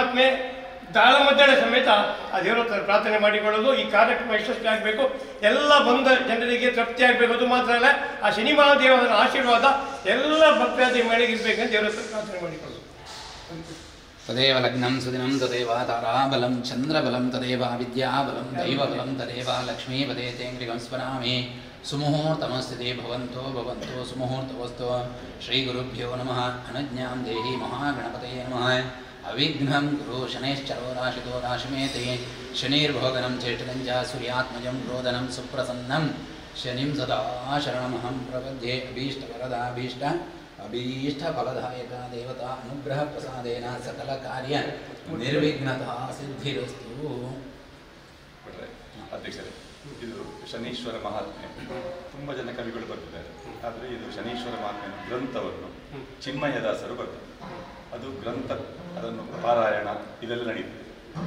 ಮಹಾತ್ಮೆ ತಾಳಮದ್ದಳೆ ಸಮೇತ ಆ ದೇವರ ಹತ್ರ ಪ್ರಾರ್ಥನೆ ಮಾಡಿಕೊಳ್ಳೋದು. ಈ ಕಾರ್ಯಕ್ರಮ ಯಶಸ್ವಿ ಆಗಬೇಕು, ಎಲ್ಲ ಬಂದ ಜನರಿಗೆ ತೃಪ್ತಿ ಆಗಬೇಕು. ಅದು ಮಾತ್ರ ಅಲ್ಲ, ಆ ಶನಿ ಮಹಾದೇವನ ಆಶೀರ್ವಾದ ಎಲ್ಲ ಭಕ್ತಾದಿ ಮೇಳೆಗಿರ್ಬೇಕಂತ ದೇವರ ಹತ್ರ ಪ್ರಾರ್ಥನೆ ಮಾಡಿಕೊಳ್ಳೋದು. ತದೇವ ಲಗ್ನಂ ಸುದಿನಂ ತದೇವ ತಾರಾಬಲಂ ಚಂದ್ರಬಲಂ ತದೇವ ವಿದ್ಯಾಬಲಂ ದೈವಬಲಂ ತದೇವ ಲಕ್ಷ್ಮೀಪದೇ ತೇಂಗ್ರಿಗಂ ಸ್ಮರಾಮಿ. ಸುಮುಹೂರ್ತಮಸ್ಥಿತಿ ಭವಂತೋ ಭವಂತೋ ಸುಮುಹೂರ್ತವಸ್ತು. ಶ್ರೀ ಗುರುಭ್ಯೋ ನಮಃ. ಅನುಜ್ಞಾಂ ದೇಹಿ ಮಹಾಗಣಪತಯೇ ನಮಃ. ಅವಿಘ್ನಂ ಗುರು ಶನೈಶ್ಚರೋ ರಾಶಿತೋ ರಾಶಿಮೇತೆ. ಶನಿರ್ಭೋಗನಂ ಚೇಷ್ಟಗಂಜ ಸೂರ್ಯಾತ್ಮಜಂ ಕ್ರೋಧನಂ ಸುಪ್ರಸನ್ನಂ. ಶನಿಂ ಸದಾ ಶರಣಮಹಂ ಪ್ರಪದ್ಯೆ. ಅಭೀಷ್ಟಫಲದಾಯಕ ದೇವತಾ ಅನುಗ್ರಹ ಪ್ರಸಾದೇನ ಸಕಲ ಕಾರ್ಯ ನಿರ್ವಿಘ್ನತಾ ಸಿದ್ಧಿರಸ್ತು. ಅಧ್ಯಕ್ಷರೇ, ಇದು ಶನೀಶ್ವರ ಮಹಾತ್ಮೆ ತುಂಬ ಜನ ಕವಿಗಳು ಬರ್ತಿದ್ದಾರೆ. ಆದರೆ ಇದು ಶನೀಶ್ವರ ಮಹಾತ್ಮೆ ಗ್ರಂಥವನ್ನು ಚಿನ್ಮಯದಾಸರು ಬರ್ತಾರೆ. ಅದು ಗ್ರಂಥ, ಅದನ್ನು ಪಾರಾಯಣ ಇದೆಲ್ಲ ನಡೀತದೆ.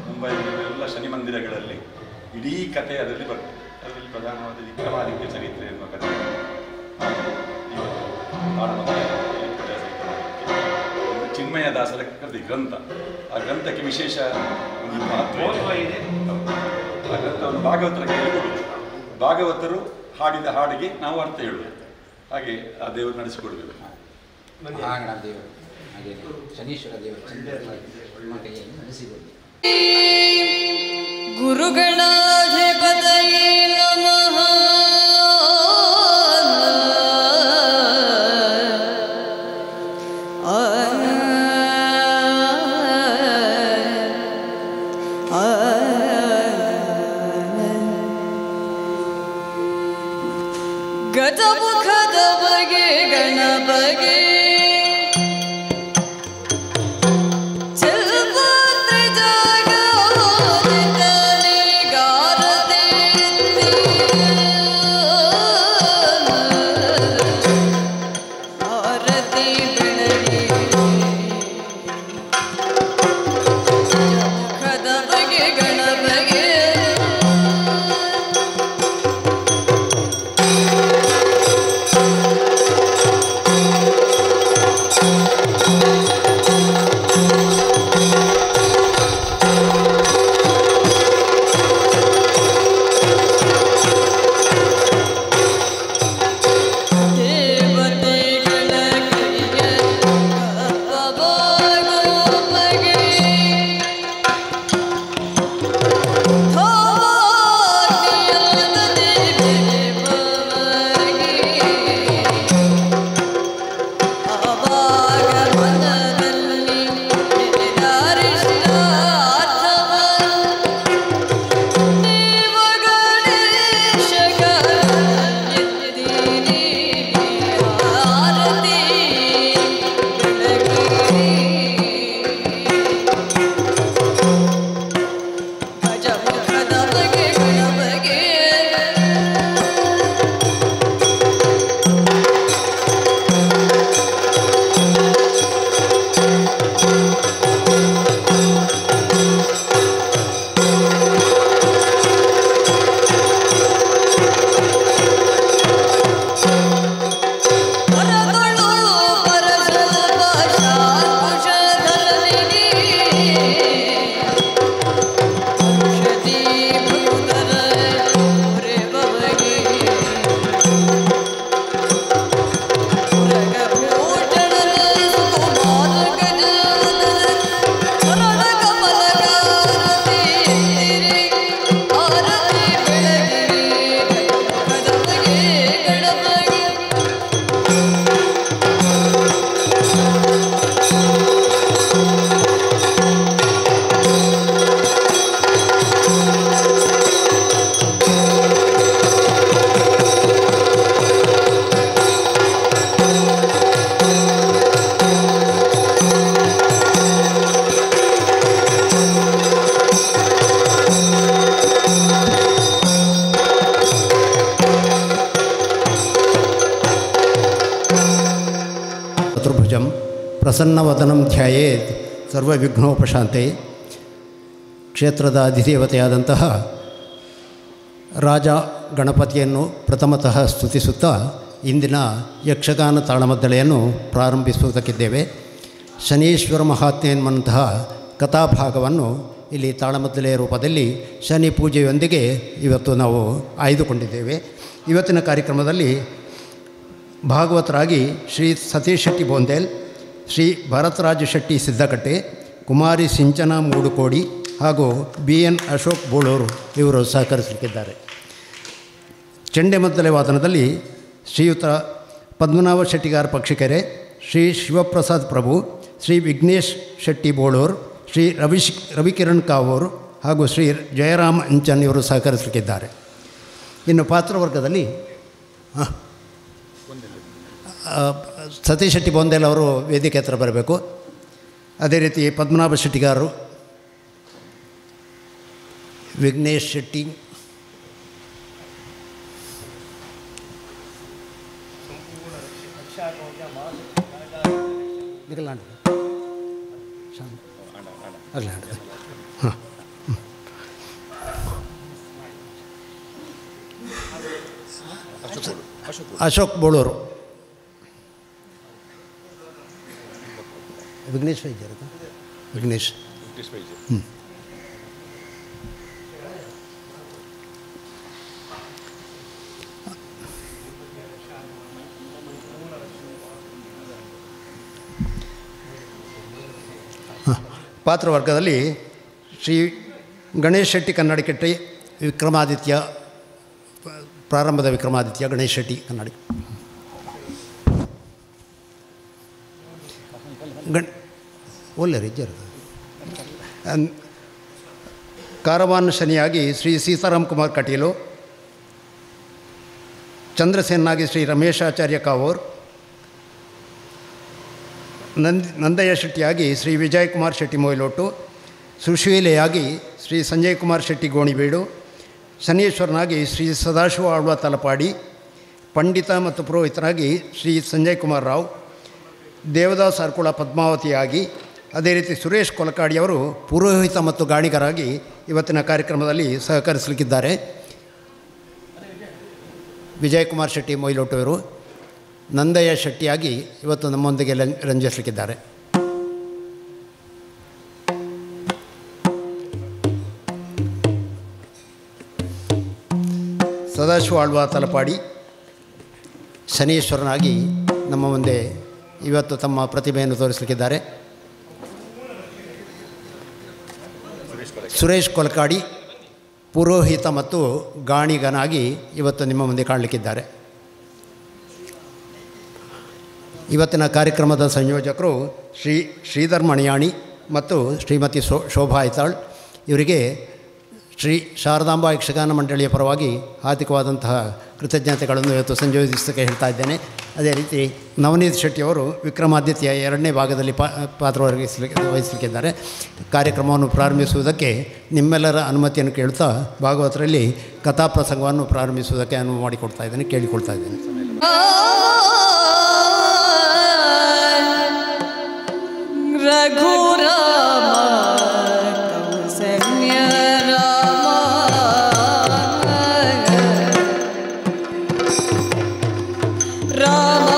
ಮುಂಬೈನಲ್ಲೆಲ್ಲ ಶನಿ ಮಂದಿರಗಳಲ್ಲಿ ಇಡೀ ಕಥೆ ಅದರಲ್ಲಿ ಬರ್ತದೆ. ಅದರಲ್ಲಿ ಪ್ರಧಾನವಾದ ವಿಕ್ರಮಾದಿತ್ಯ ಚರಿತ್ರೆ ಎನ್ನುವ ಕಥೆ ಚಿನ್ಮಯದಾಸರ ಕೃತಿ ಗ್ರಂಥ. ಆ ಗ್ರಂಥಕ್ಕೆ ವಿಶೇಷ ಒಂದು ಮಹತ್ವ ಇದೆ. ಆ ಗ್ರಂಥವನ್ನು ಭಾಗವತರ ಕೈಯಲ್ಲಿ ಕೊಡುವುದು, ಭಾಗವತರು ಹಾಡಿದ ಹಾಡಿಗೆ ನಾವು ಅರ್ಥ ಹೇಳುವುದು. ಹಾಗೆ ಆ ದೇವರು ನಡೆಸಿಕೊಡ್ಬೇಕು. ದೇವರು ಹಾಗೆ ಶನೀಶ್ವರ ದೇವರು ನಿಮ್ಮ ಕೈಯಲ್ಲಿ ನಡೆಸಿಕೊಡಿ. ಗುರುಗಣಾಧಿಪತಯೇ ನಮಃ. ಗಜಮುಖದ ಬಗೆ ಗಣಪಗೆ ಪ್ರಸನ್ನವದನಂ ಧ್ಯಾಯೇತ್ ಸರ್ವವಿಘ್ನೋಪಶಾಂತೆ. ಕ್ಷೇತ್ರದ ಅಧಿದೇವತೆಯಾದಂತಹ ರಾಜ ಗಣಪತಿಯನ್ನು ಪ್ರಥಮತಃ ಸ್ತುತಿಸುತ್ತಾ ಇಂದಿನ ಯಕ್ಷಗಾನ ತಾಳಮದ್ದಳೆಯನ್ನು ಪ್ರಾರಂಭಿಸುವುದಕ್ಕಿದ್ದೇವೆ. ಶನೀಶ್ವರ ಮಹಾತ್ಮೆ ಎನ್ನುವಂತಹ ಕಥಾಭಾಗವನ್ನು ಇಲ್ಲಿ ತಾಳಮದ್ದಲೆಯ ರೂಪದಲ್ಲಿ ಶನಿ ಪೂಜೆಯೊಂದಿಗೆ ಇವತ್ತು ನಾವು ಆಯ್ದುಕೊಂಡಿದ್ದೇವೆ. ಇವತ್ತಿನ ಕಾರ್ಯಕ್ರಮದಲ್ಲಿ ಭಾಗವತರಾಗಿ ಶ್ರೀ ಸತೀಶ್ ಶೆಟ್ಟಿ ಬೋಂದೇಲ್, ಶ್ರೀ ಭರತರಾಜ ಶೆಟ್ಟಿ ಸಿದ್ದಕಟ್ಟೆ, ಕುಮಾರಿ ಸಿಂಚನ ಮೂಡುಕೋಡಿ ಹಾಗೂ BN ಅಶೋಕ್ ಬೋಳೂರು ಇವರು ಸಹಕರಿಸಲಿಕ್ಕಿದ್ದಾರೆ. ಚೆಂಡೆಮದ್ದಲೆ ವಾದನದಲ್ಲಿ ಶ್ರೀಯುತ ಪದ್ಮನಾಭ ಶೆಟ್ಟಿಗಾರ್ ಪಕ್ಷಿಕೆರೆ, ಶ್ರೀ ಶಿವಪ್ರಸಾದ್ ಪ್ರಭು, ಶ್ರೀ ವಿಘ್ನೇಶ್ ಶೆಟ್ಟಿ ಬೋಳೂರು, ಶ್ರೀ ರವಿಕಿರಣ್ ಕಾವೂರು ಹಾಗೂ ಶ್ರೀ ಜಯರಾಮ್ ಅಂಚನ್ ಇವರು ಸಹಕರಿಸಲಿಕ್ಕಿದ್ದಾರೆ. ಇನ್ನು ಪಾತ್ರವರ್ಗದಲ್ಲಿ ಸತೀಶ್ ಶೆಟ್ಟಿ ಬೋಂದೇಲ್ ಅವರು ವೇದಿಕೆ ಹತ್ರ ಬರಬೇಕು. ಅದೇ ರೀತಿ ಪದ್ಮನಾಭ ಶೆಟ್ಟಿಗಾರರು, ವಿಘ್ನೇಶ್ ಶೆಟ್ಟಿ, ಹಾಂ, ಅಶೋಕ್ ಬೋಳೂರು, ವಿಘ್ನೇಶ್ ವೈದ್ಯರು, ವಿಘ್ನೇಶ್ ಪಾತ್ರವರ್ಗದಲ್ಲಿ ಶ್ರೀ ಗಣೇಶ್ ಶೆಟ್ಟಿ ಕನ್ನಡಕೆಟ್ಟೆ, ವಿಕ್ರಮಾದಿತ್ಯ, ಪ್ರಾರಂಭದ ವಿಕ್ರಮಾದಿತ್ಯ ಗಣೇಶ್ ಶೆಟ್ಟಿ ಕನ್ನಡ, ಒಳ್ಳೆಯ ಕಾರವಾನ್ ಶನಿಯಾಗಿ ಶ್ರೀ ಸೀತಾರಾಮ್ ಕುಮಾರ್ ಕಟೀಲು, ಚಂದ್ರಸೇನಾಗಿ ಶ್ರೀ ರಮೇಶಾಚಾರ್ಯ ಕಾವೂರ್, ನಂದಯ್ಯ ಶೆಟ್ಟಿಯಾಗಿ ಶ್ರೀ ವಿಜಯ್ ಕುಮಾರ್ ಶೆಟ್ಟಿ ಮೊಯ್ಲೋಟು, ಸುಶೀಲೆಯಾಗಿ ಶ್ರೀ ಸಂಜಯ್ ಕುಮಾರ್ ಶೆಟ್ಟಿ ಗೋಣಿಬೀಡು, ಶನೀಶ್ವರನಾಗಿ ಶ್ರೀ ಸದಾಶಿವ ಆಳ್ವ ತಲಪಾಡಿ, ಪಂಡಿತ ಮತ್ತು ಪುರೋಹಿತರಾಗಿ ಶ್ರೀ ಸಂಜಯ್ ಕುಮಾರ್ ರಾವ್, ದೇವದಾಸ್ ಅರ್ಕುಳ ಪದ್ಮಾವತಿಯಾಗಿ, ಅದೇ ರೀತಿ ಸುರೇಶ್ ಕೊಲಕಾಡಿಯವರು ಪುರೋಹಿತ ಮತ್ತು ಗಾಣಿಗರಾಗಿ ಇವತ್ತಿನ ಕಾರ್ಯಕ್ರಮದಲ್ಲಿ ಸಹಕರಿಸಲಿಕ್ಕಿದ್ದಾರೆ. ವಿಜಯ್ ಕುಮಾರ್ ಶೆಟ್ಟಿ ಮೊಯ್ಲೋಟುವರು ನಂದಯ್ಯ ಶೆಟ್ಟಿಯಾಗಿ ಇವತ್ತು ನಮ್ಮೊಂದಿಗೆ ರಂಜಿಸಲಿಕ್ಕಿದ್ದಾರೆ. ಸದಾಶಿವ ಆಳ್ವ ತಲಪಾಡಿ ಶನೀಶ್ವರನಾಗಿ ನಮ್ಮ ಮುಂದೆ ಇವತ್ತು ತಮ್ಮ ಪ್ರತಿಭೆಯನ್ನು ತೋರಿಸಲಿಕ್ಕಿದ್ದಾರೆ. ಸುರೇಶ್ ಕೊಲಕಾಡಿ ಪುರೋಹಿತ ಮತ್ತು ಗಾಣಿಗನಾಗಿ ಇವತ್ತು ನಿಮ್ಮ ಮುಂದೆ ಕಾಣಲಿಕ್ಕಿದ್ದಾರೆ. ಇವತ್ತಿನ ಕಾರ್ಯಕ್ರಮದ ಸಂಯೋಜಕರು ಶ್ರೀ ಶ್ರೀಧರ್ ಮಣಿಯಾಣಿ ಮತ್ತು ಶ್ರೀಮತಿ ಶೋಭಾ ಐತಾಳ್. ಇವರಿಗೆ ಶ್ರೀ ಶಾರದಾಂಬಾ ಯಕ್ಷಗಾನ ಮಂಡಳಿಯ ಪರವಾಗಿ ಹಾರ್ದಿಕವಾದಂತಹ ಕೃತಜ್ಞತೆಗಳನ್ನು ಇವತ್ತು ಸಂಯೋಜಿಸಕ್ಕೆ ಹೇಳ್ತಾ ಇದ್ದೇನೆ. ಅದೇ ರೀತಿ ನವನೀತ್ ಶೆಟ್ಟಿಯವರು ವಿಕ್ರಮಾದಿತ್ಯ 2ನೇ ಭಾಗದಲ್ಲಿ ವಹಿಸಲಿಕ್ಕಿದ್ದಾರೆ. ಕಾರ್ಯಕ್ರಮವನ್ನು ಪ್ರಾರಂಭಿಸುವುದಕ್ಕೆ ನಿಮ್ಮೆಲ್ಲರ ಅನುಮತಿಯನ್ನು ಕೇಳ್ತಾ ಭಾಗವತರಲ್ಲಿ ಕಥಾಪ್ರಸಂಗವನ್ನು ಪ್ರಾರಂಭಿಸುವುದಕ್ಕೆ ಅನುವು ಮಾಡಿಕೊಡ್ತಾ ಇದ್ದೇನೆ, ಕೇಳಿಕೊಳ್ತಾ ಇದ್ದೇನೆ. ರಘುರಾಮ ಕೌಸಲ್ಯ ರಾಮ ರಾಮ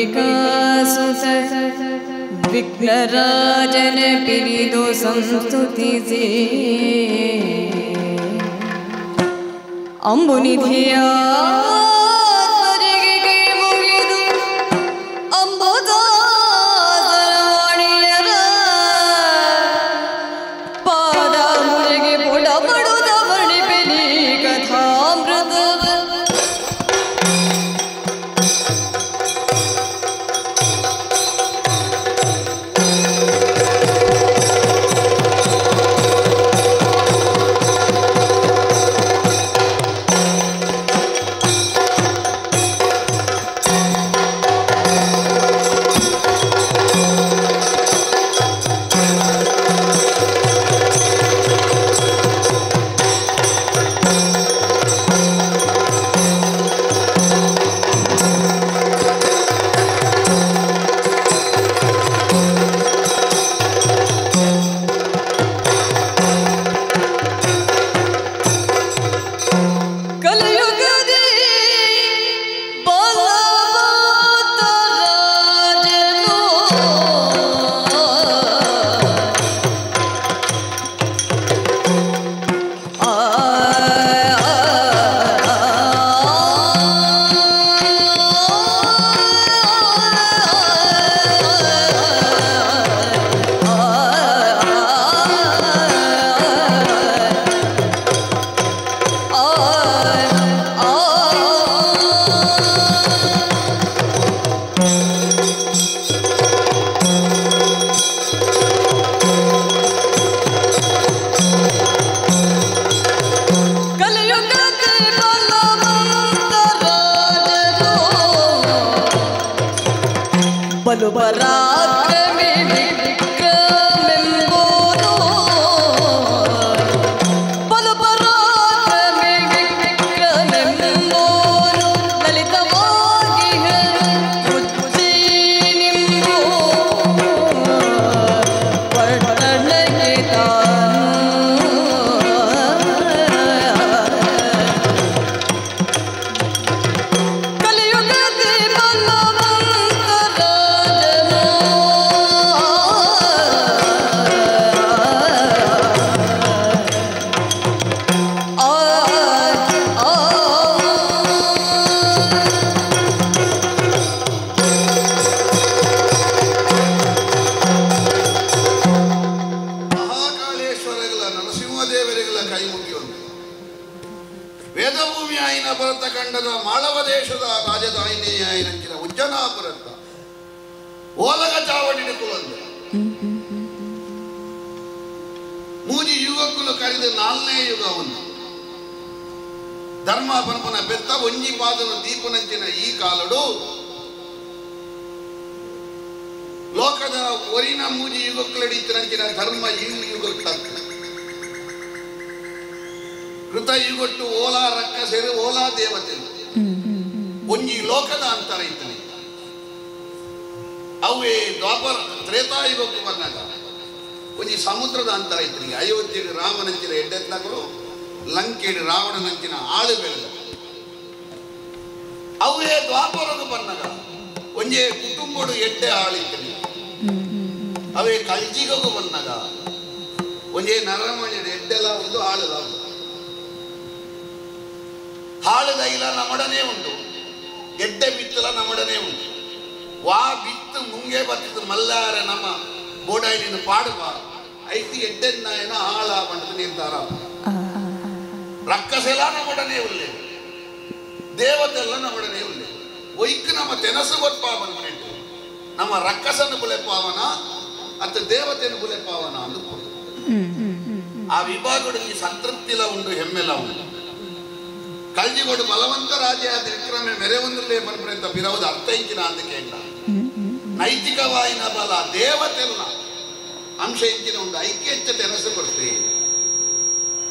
ಅಂಬಿಕಾಸುತ ವಿಘ್ನರಾಜನ ಪಿರಿದು ಸಂಸ್ತುತಿಸಿ ಅಂಬುನಿಧಿಯ ಬಲು ಪರಾಕ್ರಮಿ ವಿಕ್ರಮೆಂಬುದು ಬಲು ಪರಾಕ್ರಮಿ ವಿಕ್ರಮೆಂಬುದು ಲಲಿತವಾಗಿ ಉಜ್ಜಯಿನಿಂಬು ಪಟ್ಟಣಕ್ಕೆ ತಾನು ಕಲಿಯುಗದಿ ಮಹಾಕಾಳೇಶ್ವರಗಳ ನರಸಿಂಹದೇವರಿಗಳ ಕೈ ಮುಗಿಯುವಂತೆ ವೇದಭೂಮಿ ಆಯಿನ ಭರತ ಖಂಡದ ಮಾಳವ ದೇಶದ ರಾಜಧಾನಿಯ ಆಯಿನಂಚಿನ ಉಜ್ಜನಾಪುರತ್ತ ಓಲಗ ಚಾವಡಿಡುಕುಲಂದೆ ಮೂಜಿ ಯುಗಕ್ಕುಲು ಕರೆದು 4ನೇ ಯುಗವನ್ನು ಧರ್ಮ ಪಂಪನ ಬೆತ್ತ ಒಂಜಿ ಪಾದನ ದೀಪನಂಚಿನ ಈ ಕಾಲಡು ಲೋಕದ ಒರಿನ ಮೂಜಿ ಯುಗಕ್ಕಳಡಿತ್ತಿನಂಚಿನ ಧರ್ಮ ಈ ಯುಗಕ್ಕ ಕೃತ ಯುಗಟ್ಟು ಓಲಾ ರಕ್ಕಸೆರು ಓಲಾ ದೇವತೆ ಒಂಜಿ ಲೋಕದ ಅಂತರ ಇತ್ತನೆ ಅವೇ ದ್ವಾಪರ ತ್ರೇತಾಯುಗಕ್ಕೂ ಬಂದಾಗ ಒಂಜಿ ಸಮುದ್ರದ ಅಂತರ ಇತ್ತನಿಗೆ ಅಯೋಧ್ಯೆಗೆ ರಾಮನಂಚಿನ ಎಡ್ಡೆತ್ತಗಳು ಲಂಕೆಗೆ ರಾವಣನಂಚಿನ ಆಳು ಬೆಳೆದ ಅವೇ ದ್ವಾಪರಗೂ ಬಂದಾಗ ಒಂಜೇ ಕುಟುಂಬಡು ಎಡ್ಡೆ ಆಳಿತ್ತನಿ ಅವೇ ಕಲ್ಜಿಗೂ ಬಂದಾಗ ಒಂಜೇ ನರಮಣಿಯ ಎಡ್ಡೆಲ್ಲ ಒಂದು ಆಳುದ ಹಾಳುದ ಇಲ್ಲ ನಮ್ಮಡನೆ ಉಂಟು ಎಡ್ಡೆ ಬಿತ್ತಲ ನಮ್ಮಡನೆ ಉಂಟು ವಾ ಬಿತ್ತು ಮುಂಗೆ ಬರ್ತಿದ್ದು ಮಲ್ಲಾರ ನಮ್ಮ ಬೋಡಾಯಿನ ಪಾಡುವ ಐತಿ ಎಡ್ಡೆನ್ನಾಯನ ಆಳ ಬಂಟು ನಿರ್ಧಾರ ರಕ್ಕಸೆಲ್ಲ ನಮ್ಮಡನೆ ಉಳ್ಳೆ ದೇವತೆಲ್ಲ ನಮ್ಮಡನೆ ಉಳ್ಳೆ ಒಯ್ಕು ನಮ್ಮ ತೆನಸು ಗೊತ್ತಾವನ್ಬಿಟ್ಟು ನಮ್ಮ ರಕ್ಕಸನ್ನು ಬುಲೆಪಾವನ ಅತ್ತ ದೇವತೆಯನ್ನು ಬುಲೆಪಾವನ ಅಂದುಕೊಂಡು ಆ ವಿಭಾಗಗಳಲ್ಲಿ ಸಂತೃಪ್ತಿಲ ಉಂಟು ಹೆಮ್ಮೆಲ ಉಂಟು ಕಲ್ಜಿಗೋಡು ಬಲವಂತ ರಾಜ ವಿಕ್ರಮೆ ಮೆರೆ ಒಂದರಲ್ಲೇ ಬಂದ್ಬಿಡಂತ ಬಿರವುದು ಅರ್ಥ ಇಂಚಿನ ಅಂದಕ್ಕೆ ಇಲ್ಲ ನೈತಿಕವಾಯಿನ ಬಲ ದೇವತೆಲ್ಲ ಅಂಶ ಇಂಚಿನ ಒಂದು ಐಕ್ಯತೆ ಎನಸು ಕೊಡ್ತೀವಿ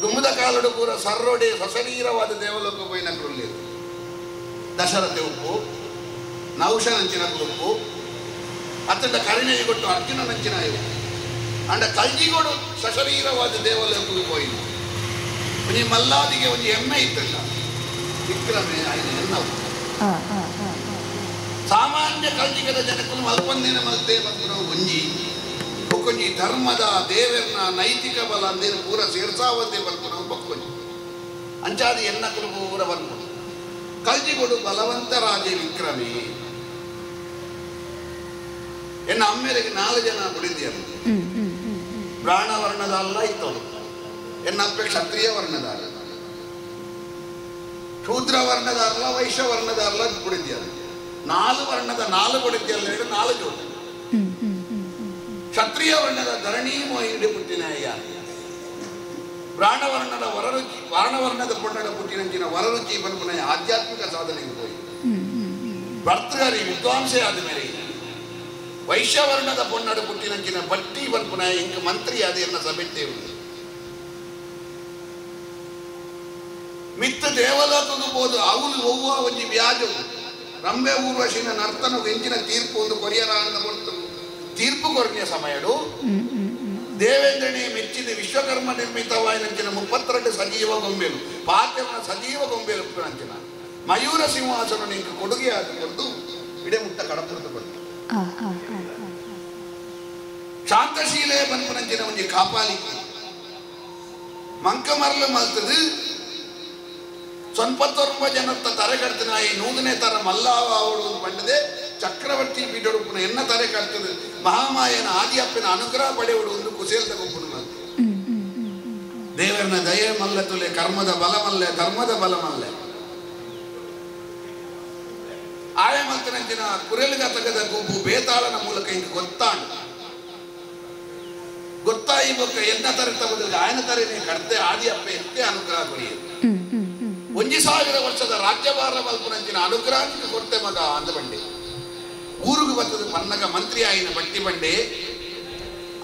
ದುಮ್ಮದ ಕಾಲಡು ಪೂರ ಸರ್ರೋಡೆ ಸಶರೀರವಾದ ದೇವಲೋಕ ಪೋಯಿನ ಕೃಲ್ಲಿ ದಶರಥೆ ಉಪ್ಪು ನೌಷನಂಚಿನ ಉಪ್ಪು ಅತ್ತಂಡ ಕರಿಣೆಗೆ ಕೊಟ್ಟು ಅರ್ಜುನನಂಚಿನ ಇವು ಅಂಡ ಕಲ್ಜಿಗೋಡು ಸಶರೀರವಾದ ದೇವಲೋಕಕ್ಕೆ ಪೋಯಿನ ಒಂಜಿ ಮಲ್ಲಾದಿಗೆ ಒಂದು ಎಮ್ಮೆ ಇತ್ತಲ್ಲ ವಿಕ್ರಮೆ ಆಯ್ತು ಎನ್ನವು ಸಾಮಾನ್ಯ ಕಲ್ಚಿಕದ ಜನಕ್ಕೂ ಅಲ್ಪಂದಿನ ಮಲ್ತೆ ಬಂದು ನಾವು ಬೊಕ್ಕೊಂಜಿ ಧರ್ಮದ ದೇವರನ ನೈತಿಕ ಬಲ ಅಂದೇನು ಪೂರ ಸೇರ್ಸಾವಂದೇ ಬಂದು ನಾವು ಬೊಕ್ಕೊಂಜಿ ಅಂಚಾದ ಎನ್ನಕಲು ಪೂರ ಬಂದು ಕಲ್ಜಿಗೊಡು ಬಲವಂತ ರಾಜೆ ವಿಕ್ರಮಿ ಎನ್ನ ಅಮ್ಮೆರಿಗೆ 4 ಜನ ಬಿಡಿದ್ಯಾರು ಬ್ರಾಹ್ಮಣ ವರ್ಣದ ಅಲ್ಲ ಇತ್ತವರು ಎನ್ನ ಅಪ್ಪೆ ಕ್ಷತ್ರಿಯ ವರ್ಣದ ಅಲ್ಲ ಶೂದ್ರ ವರ್ಣದ ಅಲ್ಲ ವೈಶ್ಯ ವರ್ಣದ ಅಲ್ಲ ಬಿಡಿದ್ಯಾರು 4 ವರ್ಣದ 4 ಬಿಡಿದ್ಯಲ್ಲ 4 ಜೋಡಿ ಕ್ಷತ್ರಿಯ ವರ್ಣದ ಧರಣಿ ಮೋಹಿಡಿ ಪುಟ್ಟಿನಯ್ಯ ಬ್ರಾಹ್ಮಣ ವರ್ಣದ ವರ್ಣದ ಪುಟ್ಟಡ ಪುಟ್ಟಿನಂಚಿನ ವರರುಚಿ ಬನ್ಪುನ ಆಧ್ಯಾತ್ಮಿಕ ಸಾಧನೆಗೆ ಹೋಗಿ ಭರ್ತೃಹರಿ ವಿದ್ವಾಂಸೆ ಆದ ಮೇಲೆ ವೈಶ್ಯವರ್ಣದ ಪೊನ್ನಡು ಪುಟ್ಟಿನಂಚಿನ ಬಟ್ಟಿ ಬನ್ಪುನ ಇಂಕ ಮಂತ್ರಿ ಆದ ಎನ್ನ ಸಭೆಟ್ಟೇವು ಮಿತ್ತ ದೇವಲೋಕದ ಬೋದು ಅವಳು ಹೋಗುವ ಒಂಜಿ ವ್ಯಾಜವು ರಂಬೆ ಊರ್ವಶಿನ ನರ್ತನವು ಎಂಚಿನ ತೀರ್ಪು ಒಂದು ಕೊರಿಯರಾಂದ ಕೊಡ್ತು ತೀರ್ಪು ಕೊರನೆಯ ಸಮಯಡು ದೇವೇಂದ್ರನೇ ಮೆಚ್ಚಿದ ವಿಶ್ವಕರ್ಮ ನಿರ್ಮಿತವಾಯಿನಂಚಿನ 32 ಸಜೀವ ಗೊಂಬೆಲು ಪಾತ್ರನ ಸಜೀವ ಗೊಂಬೆಲು ಅಂಚಿನ ಮಯೂರ ಸಿಂಹಾಸನ ನಿಂಗೆ ಕೊಡುಗೆ ಹಾಕಿಕೊಂಡು ಇಡೆ ಮುಟ್ಟ ಕಡಪುರದು ಬಂತು ಶಾಂತಶೀಲೆ ಬನ್ಪುನಂಚಿನ ಒಂಜಿ ಕಾಪಾಲಿಕೆ ಮಂಕ ಮರಲು ಮಲ್ತದು 99 ಜನತ್ತ ತರೆ ಕಡ್ತನ ಈ 100ನೇ ತರ ಮಲ್ಲಾವ ಅವಳು ಪಂಡದೆ ಚಕ್ರವರ್ತಿ ಪೀಠಡುಪ್ಪನ ಎನ್ನ ತರೆ ಕಡ್ತದೆ ಮಹಾಮಾಯನ ಆದಿಯಪ್ಪನ ಅನುಗ್ರಹ ಪಡೆಯುವುದು ಒಂದು ಕುಶೇಲದ ಗುಂಪುನು ಮಲ್ತೆ ದೇವರನ ದಯೆ ಮಲ್ಲ ತುಲೆ ಕರ್ಮದ ಬಲ ಮಲ್ಲೆ ಧರ್ಮದ ಬಲ ಮಲ್ಲೆ ಆಯ ಮಲ್ತನಂಚಿನ ಕುರೆಲ್ಗತಗದ ಗುಂಪು ಬೇತಾಳನ ಮೂಲಕ ಹಿಂಗೆ ಗೊತ್ತಾಯಿ ಬೊಕ್ಕ ಎನ್ನ ತರೆ ತಗೋದ್ರೆ ಆಯನ ತರೆನೇ ಕಡ್ತೆ ಆದಿಯಪ್ಪ ಎಷ್ಟೇ ಅನುಗ್ರಹ ಕೊರಿಯದು 1000 ವರ್ಷದ ರಾಜ್ಯಭಾರ ಮಲ್ಪನಂಚಿನ ಅನುಗ್ರಹಕ್ಕೆ ಕೊಡ್ತೆ ಮಗ ಅಂದ ಬಂಡೆ ಊರಿಗೆ ಬರ್ತದೆ ಪನ್ನಗ ಮಂತ್ರಿ ಆಯಿನ ಬಟ್ಟಿ ಬಂಡೆ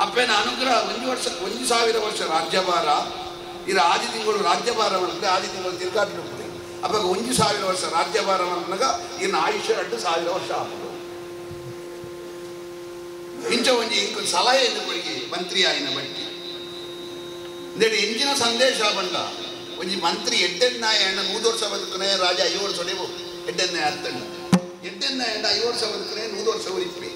ಅಪ್ಪನ ಅನುಗ್ರಹ 1000 ವರ್ಷ ರಾಜ್ಯಭಾರ ಇರ ಆದಿ ತಿಂಗಳು ರಾಜ್ಯಭಾರ ಮಲ್ಪದೆ ಆದಿ ತಿಂಗಳು ತಿರ್ಗಾಟ ಅಪ್ಪಾಗ 1000 ವರ್ಷ ರಾಜ್ಯಭಾರ ಮಲ್ಪನಾಗ ಇನ್ನು ಆಯುಷ್ಯ 2000 ವರ್ಷ ಆಗ್ತದೆ ಇಂಚ ಒಂಜಿ ಇಂಕ ಸಲಹೆ ಕೊಡಿಗೆ ಮಂತ್ರಿ ಆಯಿನ ಬಟ್ಟಿ ಇಂದೇಡಿ ಎಂಜಿನ ಸಂದೇಶ ಬಂದ ಒಂಜಿ ಮಂತ್ರಿ ಎಡ್ಡೆನ್ನಾಯ ಎಣ್ಣ 100 ವರ್ಷ ಬದುಕನೆ ರಾಜ 5 ವರ್ಷ ಹೊಡೆವು ಎಡ್ಡೆನ್ನಾಯ ಅರ್ಥಣ್ಣ ಎಡ್ಡೆನ್ನಾಯ ಎಂಡ 5 ವರ್ಷ ಬದುಕನೆ 100 ವರ್ಷ ಉಳಿಪಿ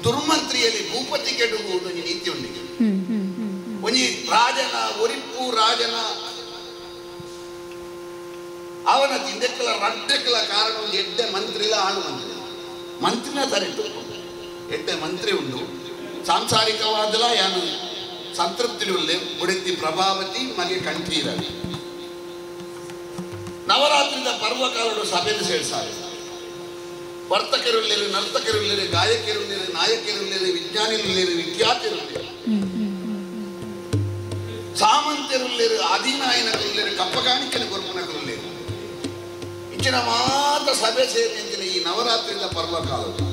ದುರ್ಮಂತ್ರಿಯಲ್ಲಿ ಭೂಪತಿ ಕೆಡುವುದು ಒಂಜಿ ನೀತಿ ಉಂಡಿಗೆ ಒಂಜಿ ರಾಜನ ಒರಿಪ್ಪು ರಾಜನ ಅವನ ತಿಂದೆಕ್ಕಲ ರಡ್ಡೆಕ್ಕಲ ಕಾರಣ ಒಂದು ಎಡ್ಡೆ ಮಂತ್ರಿಲ ಆಳು ಮಂತ್ರಿನ ತರೆಟ್ಟು ಎಡ್ಡೆ ಮಂತ್ರಿ ಉಂಡು ಸಾಂಸಾರಿಕವಾದಲ ಯಾನು ಸಂತೃಪ್ತಿ ಉಳ್ಳೆ ಉಡೆತ್ತಿ ಪ್ರಭಾವತಿ ಮಗೆ ಕಂಠೀರಲಿ ನವರಾತ್ರಿದ ಪರ್ವಕಾಲಡು ಸಭೆಯಲ್ಲಿ ಸೇರಿಸಾರೆ ವರ್ತಕರುಳ್ಳೇರು ನರ್ತಕರುಳ್ಳೇರು ಗಾಯಕರುಳ್ಳೇರು ನಾಯಕರುಳ್ಳೇರು ವಿಜ್ಞಾನಿರುಳ್ಳೇರು ವಿಖ್ಯಾತರುಳ್ಳೇರು ಸಾಮಂತರುಳ್ಳೇರು ಅಧಿನಾಯನರುಳ್ಳೇರು ಕಪ್ಪಗಾಣಿಕನ ಗೊರ್ಪನಕರುಳ್ಳೇರು ಇಂಚಿನ ಮಾತ್ರ ಸಭೆ ಸೇರಿ ಅಂಚಿನ ಈ ನವರಾತ್ರಿದ ಪರ್ವಕಾಲಡು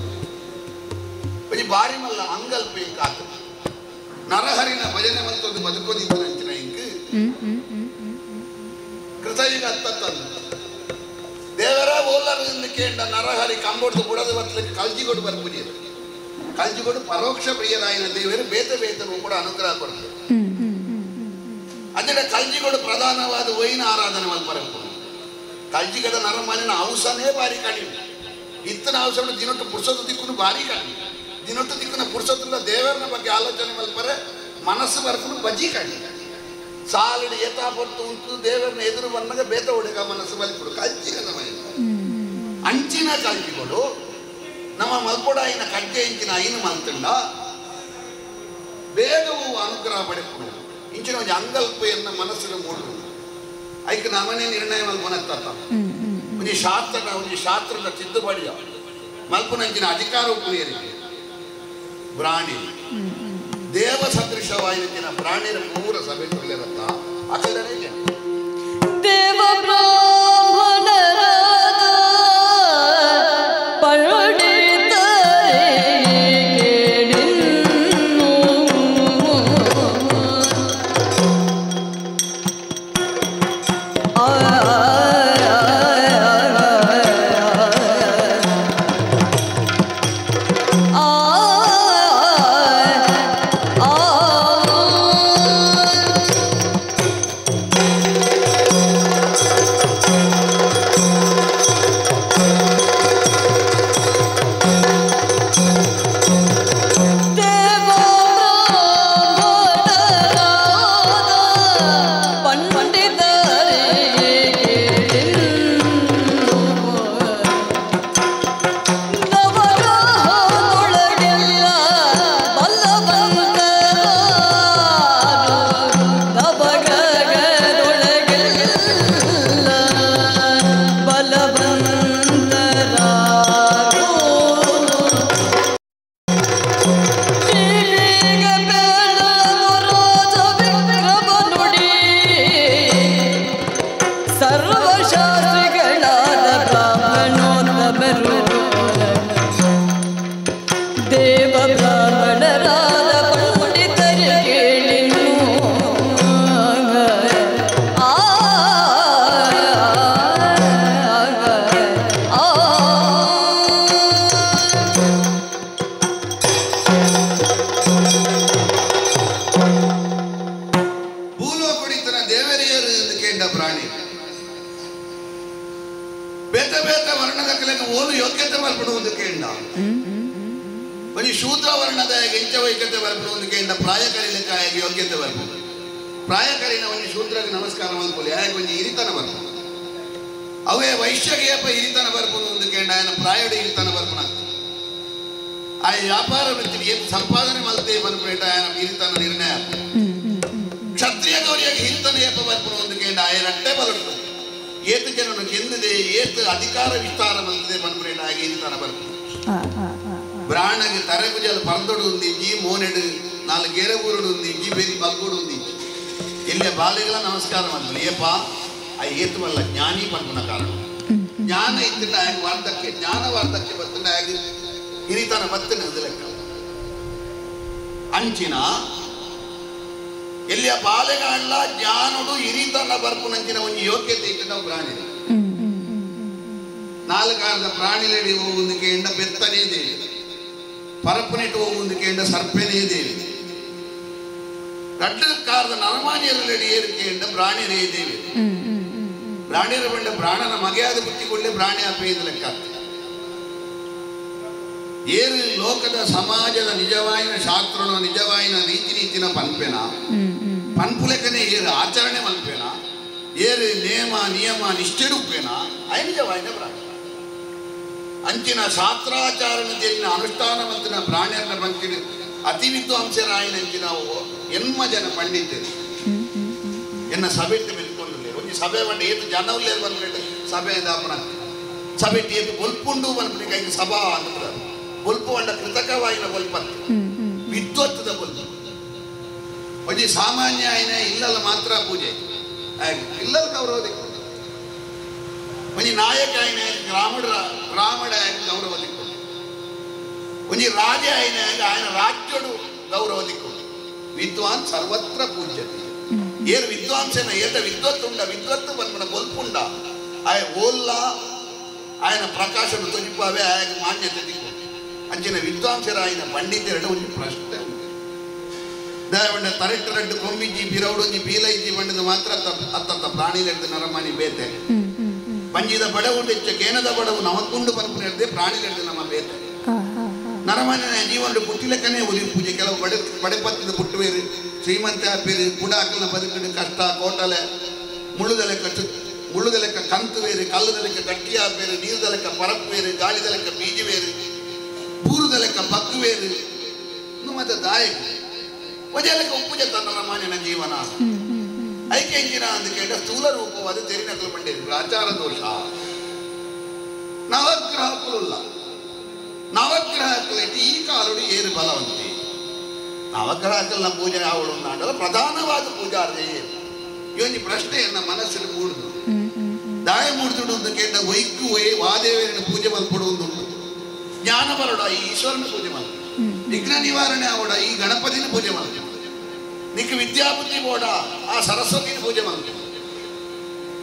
ಒಂಜಿ ಬಾರಿ ಮಲ್ಲ ಅಂಗಲ್ಪೆ ಕಾತ ನರಹರಿನ ಭಜನೆ ಮಲ್ತೊಂದು ಬದುಕೋದಿತ್ತು ಅಂಚಿನ ಇಂಕ್ ಕೃತಯುಗ ಹತ್ತಂದು ದೇವರ ಓಲರಿಂದ ಕೇಂಡ ನರಹರಿ ಕಂಬೊಡ್ದು ಬುಡದು ಬತ್ತಲಿಕ್ಕೆ ಕಲ್ಜಿಗೊಡು ಬರ್ಪುಜಿಯರು ಕಲ್ಜಿಗೊಡು ಪರೋಕ್ಷ ಪ್ರಿಯರಾಯಿನ ದೇವರು ಬೇತರು ಕೂಡ ಅನುಗ್ರಹ ಕೊಡ್ತಾರೆ ಅದೇ ಕಲ್ಜಿಗೊಡು ಪ್ರಧಾನವಾದ ವೈನ ಆರಾಧನೆ ಮಲ್ಪರಪ್ಪು ಕಲ್ಜಿಗದ ನರಮನಿನ ಔಷನೇ ಭಾರಿ ಕಡಿಮೆ ಇತ್ತನ ಔಷಧ ದಿನೊಟ್ಟು ಪುರುಷದ ದಿಕ್ಕೂ ಭಾರಿ ಕಡಿಮೆ ದಿನೊಟ್ಟು ದಿಕ್ಕನ ಪುರುಷத்துல ದೇವರನ ಬಗ್ಗೆ ಆಲೋಚನೆ ಮಲ್ಪರೆ ಮನಸ್ಸು ಬರ್ಕೊಂಡು ಬಜ್ಜಿ ಕಡಿಮೆ ಸಾಲಿಡ್ ಏತಾ ಪೊತ್ತು ಉಂಟು ದೇವರನ್ನ ಎದುರು ಬಂದಾಗ ಬೇತ ಹೊಡೆಗ ಮನಸ್ಸು ಬಲಿಕೊಡು ಕಲ್ಜಿಗದ ಮನೆ ಅಂಚಿನ ಕಲ್ಜಿಗಳು ನಮ್ಮ ಮಲ್ಪೊಡಾಯಿನ ಕಡ್ಡೆ ಇಂಚಿನ ಐನು ಮಲ್ತಂಡ ಬೇಗವೂ ಅನುಗ್ರಹ ಪಡೆಕೊಂಡು ಇಂಚಿನ ಒಂದು ಅಂಗಲ್ಪೆಯನ್ನ ಮನಸ್ಸಿನ ಮೂಡುವುದು ಐಕ ನಮನೆ ನಿರ್ಣಯ ಮಲ್ಪನತ್ತ ಒಂದು ಶಾಸ್ತ್ರದ ತಿದ್ದುಪಡಿಯ ಮಲ್ಪನಂಚಿನ ಅಧಿಕಾರ ಉಪಯೋಗ ಪ್ರಾಣಿ ದೇವ ಸದೃಶವಾಯಿನ ಪ್ರಾಣಿಯ ಮೂರ ಸಭೆ ಕೊಡ್ಲಿರತ್ತ ಅಕಲ್ಡನೇ ದೇವ ಬ್ರಾಹ್ಮಣರ ದೇವ ಬ್ರಾಹ್ಮಣರಾದ ಪಂಡಿತರ ಕೇಳಿನು ಭೂಲೋಕುಡಿತನ ದೇವರಿಯರು ಎಂದು ಕೇಂದ್ರ ಪ್ರಾಣಿ ಬೇತ ಬೇತ ವರ್ಣದ ಕೆಳಗೆ ಓಲು ಯೋಗ್ಯತೆ ಬರ್ಬಿಡುವುದು ಕೇಂದ್ರ ಬರೀ ಶೂದ್ರ ವರ್ಣದ ಎಂಚ ವೈದ್ಯತೆ ಬರ್ಬಿಡುವುದು ಕೇಂದ್ರ ಪ್ರಾಯ ಕರೀಲಿಕ್ಕಾಗಿ ಯೋಗ್ಯತೆ ಬರ್ಬೋದು ಪ್ರಾಯ ಕರೀನ ಒಂದು ಶೂದ್ರಗೆ ನಮಸ್ಕಾರ ಮಾಡ್ಕೊಳ್ಳಿ ಯಾಕೆ ಒಂದು ಹಿರಿತನ ಬರ್ಬೋದು ಅವೇ ವೈಶ್ಯಗೇಪ ಹಿರಿತನ ಬರ್ಬೋದು ಒಂದು ಕೇಂದ್ರ ఆయన ಪ್ರಾಯಡಿ ಹಿರಿತನ ಬರ್ಬೋದು ಆ ವ್ಯಾಪಾರ ವೃತ್ತಿ ಏನು ಸಂಪಾದನೆ ಮಲ್ತೆ ಬಂದ್ಬಿಟ್ಟು ఆయన ಹಿರಿತನ ನಿರ್ಣಯ ಕ್ಷತ್ರಿಯ ಗೌರಿಯಾಗಿ ಹಿರಿತನ ಏಪ ಬರ್ಬೋದು ಒಂದು ಕೇಂದ್ರ ఆయన ಅಟ್ಟೆ ಬರುತ್ತೆ ಏತು ಜನನು ಗೆಂದಿದೆ ಏತು ಅಧಿಕಾರ ವಿಸ್ತಾರ ಬಂದಿದೆ ಬಂದ್ಬಿಟ್ಟು ಹಾಗೆ ಹಿರಿತನ ಬರ್ಬೋದು ಬ್ರಾಹ್ಮಣಿಗೆ ತರಗುಜಲು ಪರದೊಡು ಉಂದಿಜ್ಜಿ ಮೋನೆಡು ನಾಲ್ಕು ಗೆರಬೂರುಡು ಉಂದಿಜ್ಜಿ ಬೇರಿ ಬಗ್ಗೋಡು ಉಂದಿಜ್ಜಿ ಇಲ್ಲೇ ಬಾಲಿಗಳ ನಮಸ್ಕಾರ ಮಾಡ್ತಾರೆ ಏಪ ಆ ಏತು ವಲ್ಲ ಜ್ಞಾನಿ ಪಂಪನ ಕಾರಣ ಜ್ಞಾನ ಇತ್ತಿನ ಹಾಗೆ ವಾರ್ಧಕ್ಕೆ ಜ್ಞಾನ ವಾರ್ಧಕ್ಕೆ ಬತ್ತಿನ ಹಾಗೆ ಹಿರಿತನ ಬತ್ತಿನ ಲೆಕ್ಕ ಅಂಚಿನ ಎಲ್ಲಿಯ ಬಾಲೆಗಾಳ ಜ್ಞಾನುಡು ಹಿರಿತನ ಬರ್ಪುನಂಚಿನ ಒಂದು ಯೋಗ್ಯತೆ ಇಟ್ಟಿನ ಪ್ರಾಣಿ ನಾಲ್ಕಾರದ ಪ್ರಾಣಿಲೆಡಿ ಹೋಗುವುದಕ್ಕೆ ಎಂಡ ಬೆತ್ತನೇ ದೇವಿ ಪರಪ್ಪನಿಟ್ಟು ಹೋಗುವುದಕ್ಕೆ ಎಂಡ ಸರ್ಪೆನೇ ದೇವಿ ರಡ್ಡಕಾರದ ನರಮಾನಿಯರಲೆಡಿ ಏರಿಕೆ ಎಂಡ ಪ್ರಾಣಿರೇ ದೇವಿ ಪ್ರಾಣಿಯರ ಬಂಡ ಪ್ರಾಣನ ಮಗೆಯಾದ ಬಿಟ್ಟಿಕೊಳ್ಳೆ ಪ್ರಾಣಿ ಅಪೇದ ಲೆಕ್ಕ ಏರು ಲೋಕದ ಸಮಾಜದ ನಿಜವಾಯಿನ ಶಾಸ್ತ್ರನ ನಿಜವಾಯಿನ ರೀತಿ ನೀತಿನ ಪನ್ಪೆನ ಪನ್ಪುಲೆಕನೆ ಏರು ಆಚರಣೆ ಮಲ್ಪೇನ ಏರು ನೇಮ ನಿಯಮ ನಿಷ್ಠೆಡುಪ್ಪೇನ ಐ ನಿಜವಾಯಿನ ಪ್ರಾಣಿ ಅಂಚಿನ ಶಾಸ್ತ್ರಾಚಾರಣತೆಯನ್ನು ಅನುಷ್ಠಾನ ಮಂತಿನ ಪ್ರಾಣಿಯನ್ನ ಬಂಕಿನ ಅತಿ ವಿದ್ವಾಂಸರಾಯಿನಂಚಿನ ಎನ್ಮ ಜನ ಪಂಡಿತರು ಎನ್ನ ಸಭೆ ಮೆಲ್ಕೊಂಡಿಲ್ಲ ಒಂದು ಸಭೆ ಬಂಡ ಏತು ಜನವಲ್ಲೇ ಬಂದ್ಬಿಟ್ಟು ಸಭೆ ದಾಪನ ಸಭೆ ಏತು ಬೊಲ್ಪುಂಡು ಬಂದ್ಬಿಟ್ಟು ಕೈಗೆ ಸಭಾ ಅಂತ ಬೊಲ್ಪು ಬಂಡ ಕೃತಕವಾಯಿನ ಬೊಲ್ಪತ್ತು ವಿದ್ವತ್ತದ ಬೊಲ್ಪು ಒಂದು ಸಾಮಾನ್ಯ ಆಯ್ನ ಇಲ್ಲಲ್ಲ ಮಾತ್ರ ಪೂಜೆ ಇಲ್ಲಲ್ಲ ಗೌರವ ಒಂದು ನಾಯಕ ಆಯ್ನ ರಾಮಡ ಗೌರವ ದಿಕ್ಕೊಂಡು ಒಂದು ರಾಜ ಆಯ್ನ ఆయన ರಾಜ್ಯಡು ಗೌರವ ದಿಕ್ಕೊಂಡು ವಿದ್ವಾನ್ ಸರ್ವತ್ರ ಪೂಜ್ಯತೆ ಏರು ವಿದ್ವಾಂಸನ ಏತ ವಿದ್ವತ್ತು ಉಂಡ ವಿದ್ವತ್ತು ಬಂದ್ಬಿಡ ಬೊಲ್ಪುಂಡ ಆಯ ಓಲ್ಲ ఆయన ಪ್ರಕಾಶನು ತೊಜಿಪಾವೆ ಆಯ ಮಾನ್ಯತೆ ದಿಕ್ಕೊಂಡು ಅಂಚಿನ ವಿದ್ವಾಂಸರ ఆయన ಪಂಡಿತರೆಡೆ ಒಂದು ಪ್ರಶ್ನೆ ಉಂಟು ದಯವಂಡ ತರೆಟ್ಟು ರಡ್ಡು ಕೊಂಬಿಜ್ಜಿ ಬಿರೌಡೊಂಜಿ ಬೀಲೈಜಿ ಬಂಡದು ಮಾತ್ರ ಅತ್ತ ಪ್ರಾಣಿಲೆಡ್ದು ನರಮಣಿ ಬೇತೆ ಪಂಜಿದ ಬಡವು ಹೆಚ್ಚ ಕೇನದ ಬಡವು ನಮಕ್ಕುಂಡು ಪನ್ಪುನೆಡ್ದೆ ಪ್ರಾಣಿಲೆಡ್ದು ನಮ್ಮ ಬೇತೆ ನರಮನೆ ಜೀವನ ಪುಟ್ಟಿಲೆಕ್ಕನೇ ಉರಿ ಪೂಜೆ ಕೆಲವು ಬಡೆಪತ್ತಿದ ಪುಟ್ಟುವೇರು ಶ್ರೀಮಂತ ಪೇರು ಕುಡಾಕಲ್ನ ಬದುಕಡು ಕಷ್ಟ ಕೋಟಲೆ ಮುಳ್ಳುದ ಲೆಕ್ಕ ಕಂತು ವೇರು ಕಲ್ಲದ ಲೆಕ್ಕ ಗಟ್ಟಿಯ ಬೇರು ನೀರದ ಲೆಕ್ಕ ಪರಪ್ಪು ವೇರು ಗಾಳಿದ ಲೆಕ್ಕ ಬೀಜಿ ವೇರು ಪೂರದ ಲೆಕ್ಕ ಬಕ್ಕು ವೇರು ಮತ್ತೆ ದಾಯಕ ಒಜೆ ಲೆಕ್ಕ ಉಪ್ಪು ಜತ್ತ ನರಮಾನ್ಯನ ಜೀವನ ಐಕೆ ಇಂಚಿನ ಅಂದಕ್ಕೆ ಸ್ಥೂಲ ರೂಪವಾದ ತೆರಿನಕಲು ಬಂಡಿದ್ರು ಆಚಾರ ದೋಷ ನವಗ್ರಹಕ್ಕುಲ್ಲ ನವಗ್ರಹಕ್ಕಲಿಟ್ಟು ಈ ಕಾಲುಡು ಏರು ಬಲವಂತಿ ನವಗ್ರಹಕ್ಕಲ್ಲ ಪೂಜೆ ಅವಳು ನಾಡಲ್ಲ ಪ್ರಧಾನವಾದ ಪೂಜಾರ್ಜೆ ಇವನಿ ಪ್ರಶ್ನೆಯನ್ನ ಮನಸ್ಸಿನ ಮೂಡುದು ದಾಯ ಮೂಡುದು ಕೇಂದ್ರ ವೈಕ್ಕು ವಾದೇವರಿನ ಪೂಜೆ ಮಲ್ಪಡುವುದು ಜ್ಞಾನ ಬರೋಡ ಈ ಈಶ್ವರನ ಪೂಜೆ ಮಲ್ಪ ವಿಘ್ನ ನಿವಾರಣೆ ಅವಡ ಈ ಗಣಪತಿನ ಪೂಜೆ ಮಲ್ಪ ನಿಕ್ ವಿದ್ಯಾಬುದ್ಧಿ ಬೋಡ ಆ ಸರಸ್ವತಿನ ಪೂಜೆ ಮಲ್ಪ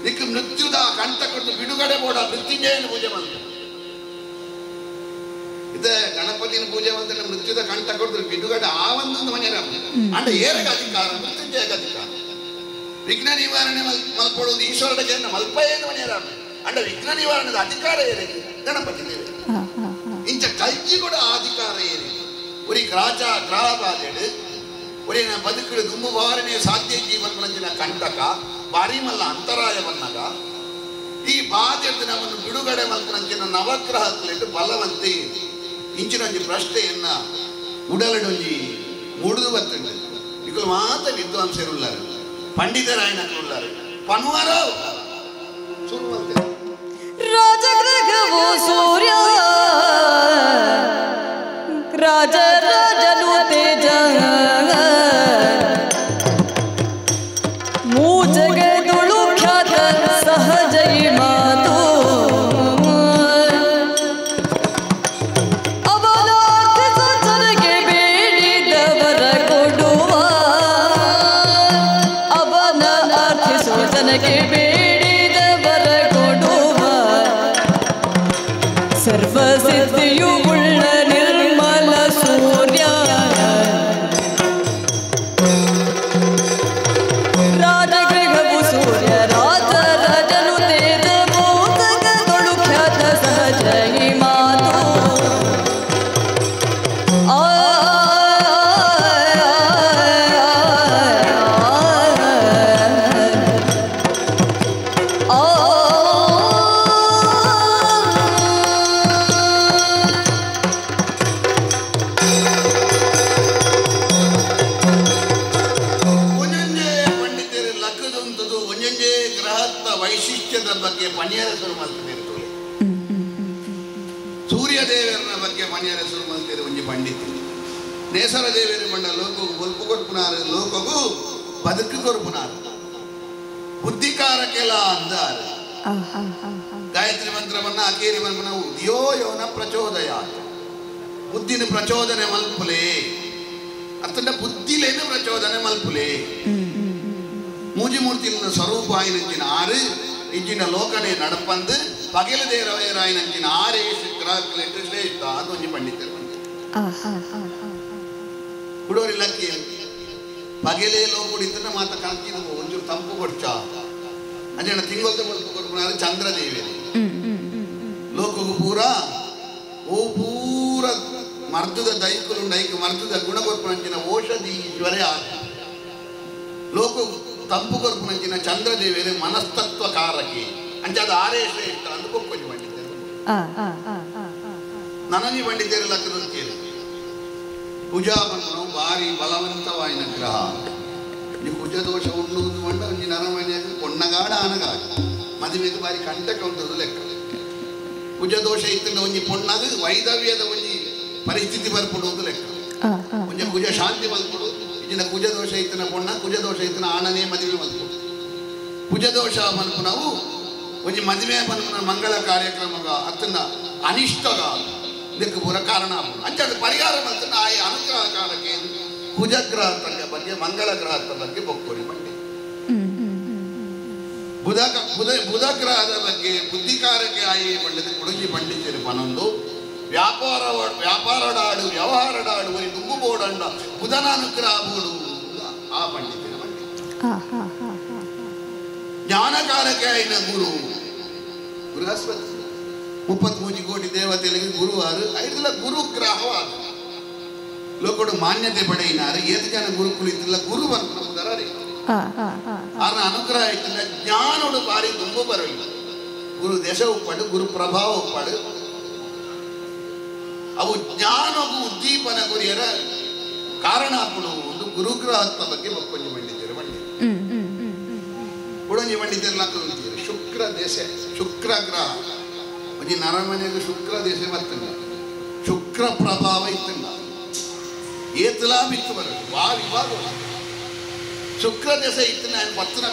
ನಿಕ್ ಮೃತ್ಯುದ ಕಂಠ ಕೊಟ್ಟು ಬಿಡುಗಡೆ ಬೋಡ ಮೃತ್ಯುಂಜಯನ ಪೂಜೆ ಮಲ್ಪ ಇದೇ ಗಣಪತಿನ ಪೂಜೆ ಬಂದ್ರೆ ಮೃತ್ಯುದ ಕಂಠ ಕೊಡ್ತಾರೆ ಬಿಡುಗಡೆ ಆ ಒಂದು ಮನೆಯ ಅಂಡ ಏರಗ ಅಧಿಕಾರ ಮೃತ್ಯುಂಜಯಗ ಅಧಿಕಾರ ವಿಘ್ನ ನಿವಾರಣೆ ಮಲ್ಪಡುವುದು ಈಶ್ವರನ ಜನ ಮಲ್ಪ ಏನು ಮನೆಯ ಅಂಡ ವಿಘ್ನ ನಿವಾರಣದ ಅಧಿಕಾರ ಏರಿಗೆ ಗಣಪತಿ ದೇವ ಇಂಚ ಕಲ್ಜಿ ಕೂಡ ಅಧಿಕಾರ ಏರಿ ಒರಿ ಗ್ರಾಚ ಗ್ರಾಬಾದೆಡು ಒರಿ ಬದುಕುಡು ದುಂಬು ಭಾವನೆ ಸಾಧ್ಯ ಜೀವನ ಮಂಜಿನ ಕಂಟಕ ಬಾರಿ ಮಲ್ಲ ಅಂತರಾಯ ಬನ್ನಗ ಈ ಬಾಧ್ಯತೆ ನಮ್ಮನ್ನು ಬಿಡುಗಡೆ ಮಲ್ಪನಂಚಿನ ನವಗ್ರಹಕ್ಕಲಿಟ್ಟು ಬಲವಂತಿ ಇಂಚಿನ ಒಂದು ಪ್ರಶ್ನೆಯನ್ನ ಉಡಲಡೊಂಜಿ ಮುಡಿದು ಬರ್ತಂಡು ಇಗಳು ಮಾತ್ರ ವಿದ್ವಾಂಸರುಳ್ಳಾರು ಪಂಡಿತರಾಯನಕ್ಕುಳ್ಳಾರು ಪನ್ವಾರ ಸುರುವಂತೆ ರಾಜಗೃಹವು ಸೂರ್ಯ ರಾಜ ರಾಜನು ತೇಜ ಮೂಜಗದುಳು ಖ್ಯಾತ ಸಹಜೈ ಮಾತು ಅವಲಾರ್ಥ ಪಂಡಿತ ನೇಸರ ದೇವೇರಿ ಬಂಡ ಲೋಕಗೂ ಬದುಕು ಕೊರ್ಪುನಾರು ಲೋಕಗೂ ಬದುಕು ಕೊರ್ಪುನಾರು ಬುದ್ಧಿಕಾರಕ್ಕೆಲ್ಲ ಅಂದಾರು ಗಾಯತ್ರಿ ಮಂತ್ರವನ್ನ ಅಕೇರಿ ಮಂತ್ರನ ಉದ್ಯೋ ಯೋನ ಪ್ರಚೋದಯ ಬುದ್ಧಿನ ಪ್ರಚೋದನೆ ಮಲ್ಪುಲೆ ಅತ್ತಂಡ ಬುದ್ಧಿಲೇನು ಪ್ರಚೋದನೆ ಮಲ್ಪುಲೆ ಮೂಜಿಮೂರ್ತಿನ ಸ್ವರೂಪ ಆಯ್ನಂಚಿನ ಆರು ಇಜ್ಜಿನ ಲೋಕನೆ ನಡಪಂದು ಪಗೆಲದೇ ರವೇರಾಯ್ನಂಚಿನ ಆರೇ ಗ್ರಾಹಕಲೆಟ್ಟು ಶ್ರೇಷ್ಠ ಅದು ಒಂಜಿ ಪಂಡಿತರು ಕುಡೋರಿ ಲಕ್ಕಿ ಪಗೆಲೇ ಲೋಕುಡಿತನ ಮಾತ ಕಣಕಿನ ಒಂಚೂರು ತಂಪು ಕೊಡ್ಚ ಅಂಜನ ತಿಂಗೊಲ್ದ ಕೊಡ್ಪು ಕೊಡ್ಪುನಾರು ಚಂದ್ರದೇವಿ ಲೋಕಗೂ ಪೂರ ಓ ಪೂರ ಮರ್ದದ ದೈಕಲು ದೈಕ ಮರ್ದದ ಗುಣ ಕೊರ್ಪುನಂಚಿನ ಔಷಧಿ ಜ್ವರ ಲೋಕ ತಂಪು ಕೊರ್ಪುನಂಚಿನ ಚಂದ್ರದೇವಿಯರು ಮನಸ್ತತ್ವಕಾರಕ್ಕೆ ಅಂಚದ ಆರೇ ಶ್ರೇಷ್ಠ ಅಂತ ಕೊಕ್ಕೊಂಜಿ ಪಂಡಿತರು ನನನಿ ಪಂಡಿತರು ಲಕ್ಕದಲ್ಲಿ ಪೂಜಾ ಬಂದು ಭಾರಿ ಬಲವಂತವಾಯಿನ ಗ್ರಹ ಈ ಕುಜ ದೋಷ ಉಣ್ಣುವುದು ಬಂಡ ಒಂಜಿ ನರಮನೆಯಾಗ ಕೊಣ್ಣಗಾಡ ಆನಗಾಡ ಮದುವೆಗೆ ಬಾರಿ ಕಂಟಕ ಉಂಟದು ಲೆಕ್ಕ ಕುಜ ದೋಷ ಇತ್ತಿನ ಒಂಜಿ ಪೊಣ್ಣಾಗ ವೈದವ್ಯದ ಒಂಜಿ ಪರಿಸ್ಥಿತಿ ಬರ್ಪಡುವುದು ಲೆಕ್ಕ ಒಂಜ ಕುಜ ಶಾಂತಿ ಮಲ್ಪಡು ಇಜಿನ ಕುಜ ದೋಷ ಇತ್ತಿನ ಪೊಣ್ಣ ಕುಜ ದೋಷ ಇತ್ತಿನ ಆಣನೇ ಮದುವೆ ಮಲ್ಪಡು ಕುಜ ದೋಷ ಮಲ್ಪು ನಾವು ಒಂಜಿ ಮದುವೆ ಮಲ್ಪನ ಮಂಗಳ ಕಾರ್ಯಕ್ರಮಗ ಅತ್ತನ ಅನಿಷ್ಟಗ ಇದಕ್ಕೆ ಪೂರ ಕಾರಣ ಅಂಚದ ಪರಿಹಾರ ಮಲ್ತನ ಆ ಅನುಗ್ರಹ ಕಾಲಕ್ಕೆ ಕುಜಗ್ರಹದ ಬಗ್ಗೆ ಮಂಗಳ ಗ್ರಹದ ಬಗ್ಗೆ ಬೊಕ್ಕೋರಿ ಮಂಡಿ ಬುಧ ಗ್ರಹದ ಬಗ್ಗೆ ಬುದ್ಧಿಕಾರಕ್ಕೆ ಆಯಿ ಪಂಡಿತ ಕುಡುಂಜಿ ಪಂಡಿತರು ಪನೊಂದು ವ್ಯಾಪಾರಡಾಡು ವ್ಯವಹಾರಡಾಡು ಬರೀ ದುಂಬು ಬೋಡಂಡ ಬುಧನ ಅನುಗ್ರಹ ಬೋಡು ಆ ಪಂಡಿತರ ಮಂಡಿ ಜ್ಞಾನಕಾರಕ್ಕೆ ಆಯ್ನ ಗುರು ಬೃಹಸ್ಪತಿ 33 ಕೋಟಿ ದೇವತೆಗಳಿಗೆ ಗುರುವಾರು ಐದಲ್ಲ ಗುರು ಗ್ರಹವಾದ ಲೋಕಡು ಮಾನ್ಯತೆ ಪಡೆಯಿನಾರು ಏತು ಜನ ಗುರುಕುಲು ಇದ್ದಿಲ್ಲ ಗುರು ಬಂದ್ರೆ ಆರ ಅನುಗ್ರಹ ಇತ್ತಿಲ್ಲ ಜ್ಞಾನೋಡು ಬಾರಿ ತುಂಬ ಬರಲಿಲ್ಲ ಗುರು ದೇಶ ಉಪ್ಪಡು ಗುರು ಪ್ರಭಾವ ಉಪ್ಪಡು ಅವು ಜ್ಞಾನಗೂ ಉದ್ದೀಪನ ಗುರಿಯರ ಕಾರಣ ಒಂದು ಗುರುಗ್ರಹತ್ವ ಬಗ್ಗೆ ಮಕ್ಕೊಂಜಿ ಮಂಡಿದ್ದೀರಿ ಮಂಡಿ ಕುಡಂಜಿ ಮಂಡಿದ್ದೀರಲ್ಲ ಶುಕ್ರ ದೇಶ ಶುಕ್ರ ಗ್ರಹ ಒಂಜಿ ನರಮನೆಗೆ ಶುಕ್ರ ದೇಶ ಬರ್ತಂಡ ಶುಕ್ರ ಪ್ರಭಾವ ಇತ್ತಂಡ ಏತಲಾ ಬಿತ್ತು ಬರೋದು ಬಾರಿ ಬಾರು ಶುಕ್ರ ದೇಶ ಇತ್ತಿನ ಪತ್ತನ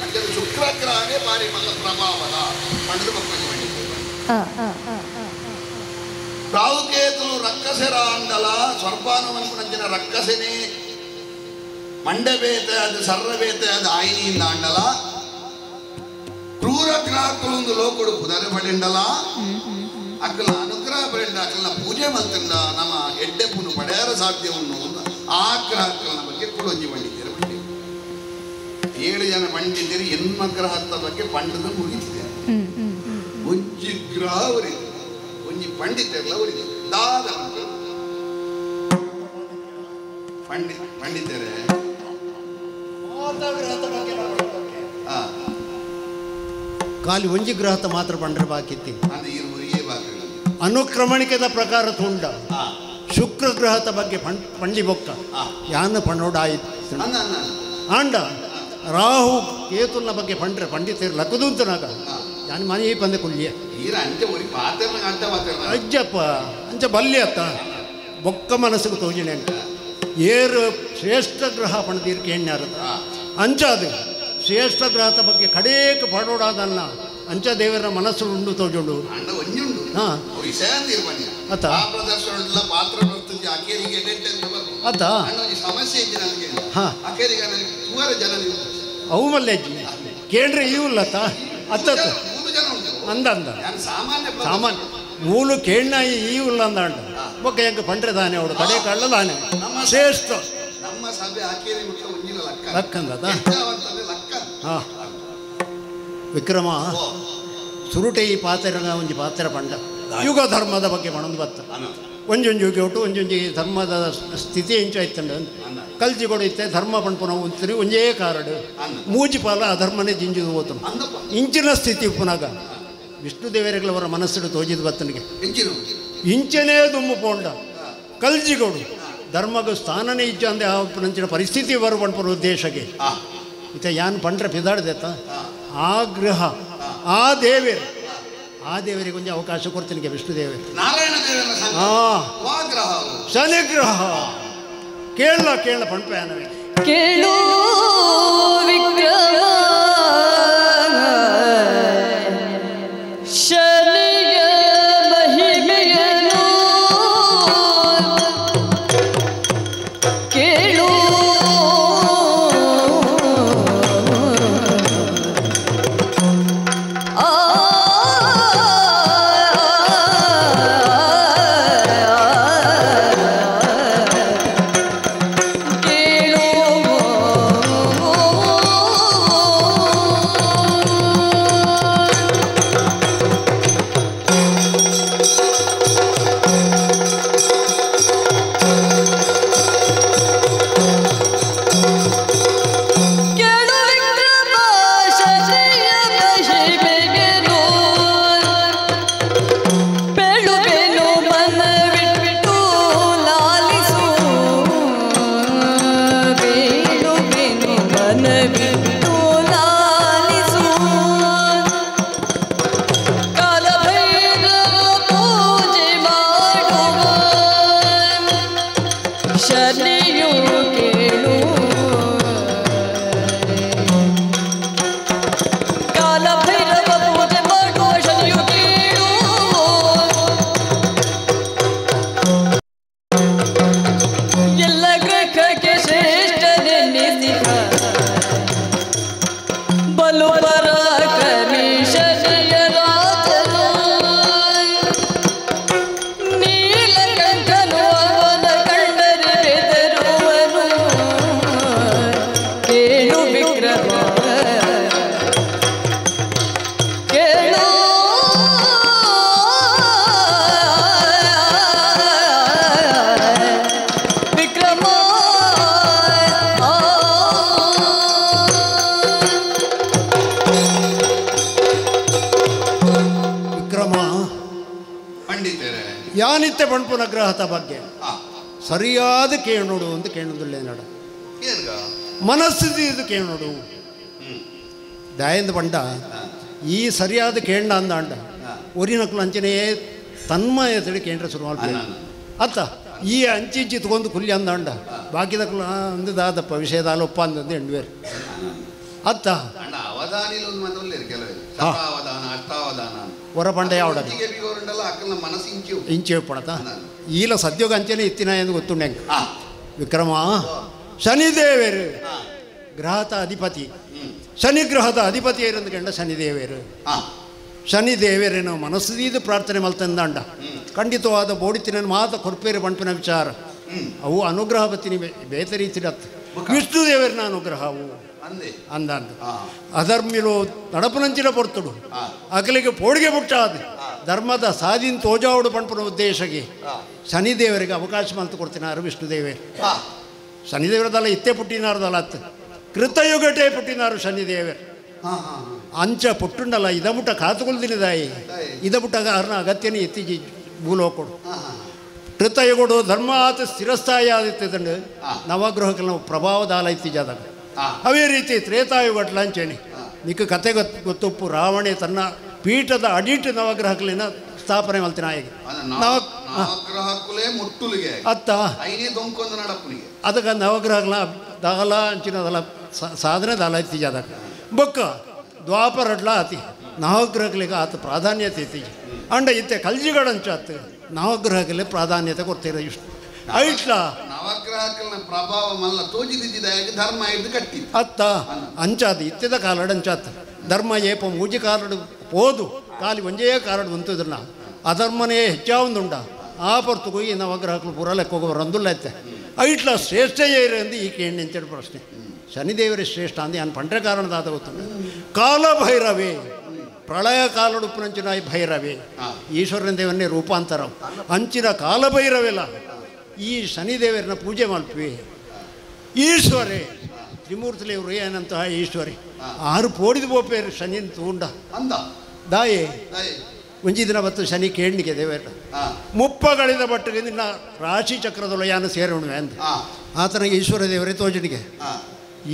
ಅಂದ್ರೆ ಶುಕ್ರ ಗ್ರಹನೇ ಬಾರಿ ಮಲ್ಲ ಪ್ರಭಾವದ ಮಂಡದ ಮಕ್ಕಳು ರಾಹುಕೇತುಲು ರಕ್ಕಸೆರ ಅಂಡಲ ಸ್ವರ್ಪಾನುವಂತಿನ ರಕ್ಕಸೆನೇ ಮಂಡಬೇತೆ ಅದು ಸರ್ರಬೇತೆ ಅದು ಆಯಿನಿಂದ ಅಂಡಲ ಕ್ರೂರ ಗ್ರಹಕ್ಕಳೊಂದು ಲೋಕಡು ಪುನರ್ ಪಡೆಂಡಲ ಅಕ್ಕಲ ಅನುಗ್ರಹ ಪಡೆಂಡ ಅಕ್ಕಲ ಪೂಜೆ ಮಲ್ತಿಂದ ನಮ್ಮ ಎಡ್ಡೆ ಪುನು ಪಡೆಯರ ಸಾಧ್ಯವನ್ನು ಆ ಗ್ರಹಕ್ಕಳ ಬಗ್ಗೆ ಕುಡೊಂಜಿ ಪಂಡಿತೀರ ಮಂಡಿ 7 ಜನ ಪಂಡಿತರು ಹೆಣ್ಮ ಗ್ರಹದ ಬಗ್ಗೆ ಪಂಡದ ಮುಗಿದಿದೆ ಒಂಜಿ ಗ್ರಹ ಅವರಿದೆ ಒಂಜಿ ಪಂಡಿತರೆಲ್ಲ ಅವರಿದೆ ದಾದ ಪಂಡಿತರೇ ಖಾಲಿ ಒಂಜಿ ಗ್ರಹತ ಮಾತ್ರ ಪಂಡ್ರೆ ಬಾಕಿತ್ತಿ ಅನುಕ್ರಮಣಿಕೆದ ಪ್ರಕಾರ ತುಂಡ ಶುಕ್ರ ಗ್ರಹದ ಬಗ್ಗೆ ಪಂಡಿ ಬೊಕ್ಕ ಯಾನ ಪಂಡೋಡಾಯಿತು ಆಂಡ ರಾಹು ಕೇತುನ ಬಗ್ಗೆ ಪಂಡ್ರೆ ಪಂಡಿತರು ಲಕ್ಕದುಂತನಾಗ ಯಾನ್ ಮನೆ ಪಂದೆ ಕುಳ್ಳಿಯ ಅಜ್ಜಪ್ಪ ಅಂಚ ಬಲ್ಯ ಅತ್ತ ಬೊಕ್ಕ ಮನಸ್ಸಿಗೆ ತೋಜಿಣೆ ಅಂತ ಏರು ಶ್ರೇಷ್ಠ ಗ್ರಹ ಪಂಡಿತೀರ್ಕೆ ಎಣ್ಣಾರದ ಅಂಚಾದು ಶ್ರೇಷ್ಠ ಗ್ರಹದ ಬಗ್ಗೆ ಕಡೇಕ ಪಡೋಡಾದನ್ನ ಅಂಚ ದೇವರ ಮನಸ್ಸು ಉಂಡು ತೋಜುಂಡು ಅತ್ತ ಅತ್ತ ಅವು ಮಲ್ಲೆಜ್ಜಿ ಕೇಳ್ರೆ ಇವಲ್ಲತ್ತ ಅತ್ತ ಅಂದಂದ ಸಾಮಾನ್ಯ ಮೂಲು ಕೇಳ್ನ ಇವಲ್ಲ ಅಂದ ಬೊಕ್ಕ ಹೆಂಗೆ ಪಂಡ್ರೆ ದಾನೆ ಅವಳು ಕಡೆ ಕಳ್ಳ ದಾನೆ ಶ್ರೇಷ್ಠ ಲಕ್ಕಂದ ಹಾಂ ವಿಕ್ರಮ ಸುರುಟೆ ಈ ಪಾತ್ರೆನ ಒಂಜಿ ಪಾತ್ರೆ ಪಂಡ ಯುಗ ಧರ್ಮದ ಬಗ್ಗೆ ಮಣೊಂದು ಬತ್ತ ಒಂಜೊಂಜು ಯುಗ ಒಟ್ಟು ಒಂಜೊಂಜಿ ಧರ್ಮದ ಸ್ಥಿತಿ ಎಂಚ ಆಯ್ತಂಡ ಕಲ್ಜಿ ಕೊಡೈತೆ ಧರ್ಮ ಪಂಪುನ ಉಂತ್ರಿ ಒಂಜೇ ಕಾರಡು ಮೂಜಿ ಪಾಲ ಅಧರ್ಮನೇ ಜಿಂಜಿದು ಹೋತು ಇಂಚಿನ ಸ್ಥಿತಿ ಪುನಗ ವಿಷ್ಣು ದೇವರುಗಳವರ ಮನಸ್ಸಿಡು ತೋಜಿದು ಬತ್ತನಿಗೆ ಇಂಚನೇ ದುಮ್ಮು ಪೋಂಡ ಕಲ್ಜಿಗೋಡು ಧರ್ಮಗ ಸ್ಥಾನನೇ ಇಜ್ಜ ಅಂದೆ ನಂಚಿನ ಪರಿಸ್ಥಿತಿ ಬರು ಪಂಪನ ಉದ್ದೇಶಕ್ಕೆ ಇತ ಯಾನ್ ಪಂಡ್ರೆ ಪಿದಾಡ್ದೆತ್ತ ಆ ಗೃಹ ಆ ದೇವೇರು ಆ ದೇವರಿಗೆ ಒಂದು ಅವಕಾಶ ಕೊಡ್ತೀನಿ ವಿಷ್ಣು ದೇವರೇ. ನಾರಾಯಣ ದೇವರ ಗ್ರಹ ಶನಿಗ್ರಹ ಕೇಳ ಪಂಪಯಾನವೇ ಕೇಳು ವಿಕ್ರಮ ಶನಿಯ ಮಹಿಮೆಯನ್ನು ಕೇಳು ಯಾನಿತ್ತೆ ಪಂಪುನ ಗ್ರಹದ ಬಗ್ಗೆ ಸರಿಯಾದ ಕೇಳೋಡು ಅಂತ ಕೇಳೋದಿಲ್ಲ ನಡ ಮನಸ್ಥಿತಿ ಇದು ಕೇಳೋಡು ದಯಂದು ಪಂಡ ಈ ಸರಿಯಾದ ಕೇಳ ಅಂದ ಒರಿನಕ್ಲು ಅಂಚನೆ ತನ್ಮಯತಡಿ ಕೇಂದ್ರ ಶುರು ಮಾಡ್ತೀನಿ ಅತ್ತ ಈ ಅಂಚಿ ತಗೊಂಡು ಕುಲ್ಲಿ ಅಂದ ಬಾಕಿದಕ್ಲು ಅಂದದಪ್ಪ ವಿಷಯದ ಒಪ್ಪ ಅಂದಂದು ಎಂಡ್ವೇರು ಅತ್ತ ಹೊರಪಂಡ ಯಾವಡ ಇಂಚೆ ಪಡತ ಈಲ ಸದ್ಯೋಗ ಅಂಚನೆ ಇತ್ತಿನ ಎಂದು ಗೊತ್ತುಂಡೆ ವಿಕ್ರಮ ಶನಿದೇವರು ಗ್ರಹದ ಅಧಿಪತಿ ಶನಿಗ್ರಹದ ಅಧಿಪತಿ ಏರಂದು ಕಂಡ ಶನಿದೇವರು ಶನಿದೇವರೇನು ಮನಸ್ಸು ಪ್ರಾರ್ಥನೆ ಮಲ್ತಂದಾಂಡ ಖಂಡಿತವಾದ ಬೋಡಿತಿನ ಮಾತ ಕೊರ್ಪೇರು ಪಂಪಿನ ವಿಚಾರ ಅವು ಅನುಗ್ರಹ ಬತ್ತಿನಿ ಬೇತ ರೀತಿಡತ್ ವಿಷ್ಣು ದೇವರಿನ ಅನುಗ್ರಹ ಅವು ಅಂದಂದು ಅಧರ್ಮಿಲು ನಡಪನಂಚಿನ ಪೊರ್ತುಡು ಅಕಲಿಗೆ ಪೋಡಿಗೆ ಬುಟ್ಟಾದ ಧರ್ಮದ ಸಾಧಿನ ತೋಜಾವುಡು ಪಂಪನ ಉದ್ದೇಶಕ್ಕೆ ಶನಿದೇವರಿಗೆ ಅವಕಾಶ ಮಲ್ತು ಕೊಡ್ತಿನಾರು ವಿಷ್ಣು ದೇವರು ಶನಿದೇವರದಲ್ಲ ಇತ್ತೆ ಪುಟ್ಟಿನಾರದಲ್ಲ ಅತ್ತ ಕೃತಯುಗಟೇ ಪುಟ್ಟಿನಾರು ಶನಿದೇವರು ಅಂಚ ಪುಟ್ಟುಂಡಲ್ಲ ಇದಬುಟ್ಟ ಕಾತುಕೊಳ್ದಿನಿದಾಯಿ ಇದಬುಟ್ಟಾಗ ಅರ್ನ ಅಗತ್ಯನೇ ಎತ್ತಿ ಭೂಲೋಕೊಡು ಕೃತಯುಗಡು ಧರ್ಮ ಆತ ಸ್ಥಿರಸ್ಥಾಯಿ ಆದಿತ್ತದಂಡು ನವಗ್ರಹಕ್ಕೆ ನಾವು ಪ್ರಭಾವದಾಲ ಇತ್ತಿಜಾದಾಗ ಅವೇ ರೀತಿ ತ್ರೇತಾಯುಗಟ್ಲ ಅಂಚೇಣಿ ನಿಕ್ಕ ಕತೆ ಗೊತ್ತುಪ್ಪು ರಾವಣೆ ತನ್ನ ಪೀಠದ ಅಡಿಟ್ ನವಗ್ರಹಕ್ಕಲಿನ ಸ್ಥಾಪನೆ ಮಲ್ತಿನಾಯಿಗೆ ಅತ್ತ ಅದಕ್ಕೆ ನವಗ್ರಹಗಳ ದಾಲ ಅಂಚಿನದಲ್ಲ ಸಾಧನೆ ದಾಲ ಇತ್ತೀಜಾದಾಗ ಬೊಕ್ಕ ದ್ವಾಪರಡ್ಲ ಆತಿ ನವಗ್ರಹಗಳಿಗೆ ಆತ ಪ್ರಾಧಾನ್ಯತೆ ಇತ್ತೀಜ ಅಂಡ ಇತ್ತೆ ಕಲ್ಜಿಗಡಂಚಾತ್ ನವಗ್ರಹಕ್ಕೆ ಪ್ರಾಧಾನ್ಯತೆ ಕೊಡ್ತೀರ ಇಷ್ಟು ಐಟ್ಲ ನವಗ್ರಹಗಳ ಪ್ರಭಾವ ಮಲ್ಲ ತೋಜಿದಿದ್ದಾಗ ಧರ್ಮ ಇದು ಕಟ್ಟಿ ಅತ್ತ ಅಂಚಾದ ಇತ್ತದ ಕಾಲಡಂಚಾತ ಧರ್ಮ ಏಪ ಮೂಜಿ ಕಾಲಡು ಹೋದು ಕಾಲಿ ಒಂಜೇ ಕಾಲಡು ಬಂತದನ್ನ ಅಧರ್ಮನೇ ಹೆಚ್ಚಾವುದುಂಡ ಆ ಪೊರ್ತುಗೂ ಈ ನವಗ್ರಹಗಳು ಪೂರ ಲೆಕ್ಕೋಗ ರಂದುಲ್ಲ ಐತೆ ಐಟ್ಲ ಶ್ರೇಷ್ಠ ಏರೆಂದು ಈ ಕೇಳಿ ಅಂತೇಳಿ ಪ್ರಶ್ನೆ ಶನಿದೇವರೇ ಶ್ರೇಷ್ಠ ಅಂದು ನಾನು ಪಂಡ್ರೆ ಕಾರಣದಾದ ಗೊತ್ತುಂಡ ಕಾಲಭೈರವೇ ಪ್ರಳಯ ಕಾಲಡುಪ್ಪುನಂಚಿನ ಭೈರವೇ ಈಶ್ವರನ ದೇವನ್ನೇ ರೂಪಾಂತರ ಅಂಚಿನ ಕಾಲಭೈರವೆಲ್ಲ ಈ ಶನಿದೇವರನ್ನ ಪೂಜೆ ಮಾಡ್ತೀವಿ ಈಶ್ವರೇ ತ್ರಿಮೂರ್ತಿಲೇವರು ಏನಂತಹ ಈಶ್ವರಿ ಆರು ಪೋಡಿದು ಬೋಪೇರು ಶನಿ ತೂಂಡ ಅಂದ ದಾಯೆ ಒಂಜಿ ದಿನ ಬತ್ತು ಶನಿ ಕೇಳಲಿಕ್ಕೆ ದೇವೇರ ಮುಪ್ಪಗಳಿದ ಬಟ್ಟಿಗೆ ನಿನ್ನ ರಾಶಿ ಚಕ್ರದೊಳಯಾನ ಸೇರೋಣ ಅಂದ ಆತನಿಗೆ ಈಶ್ವರ ದೇವರೇ ತೋಜನಿಗೆ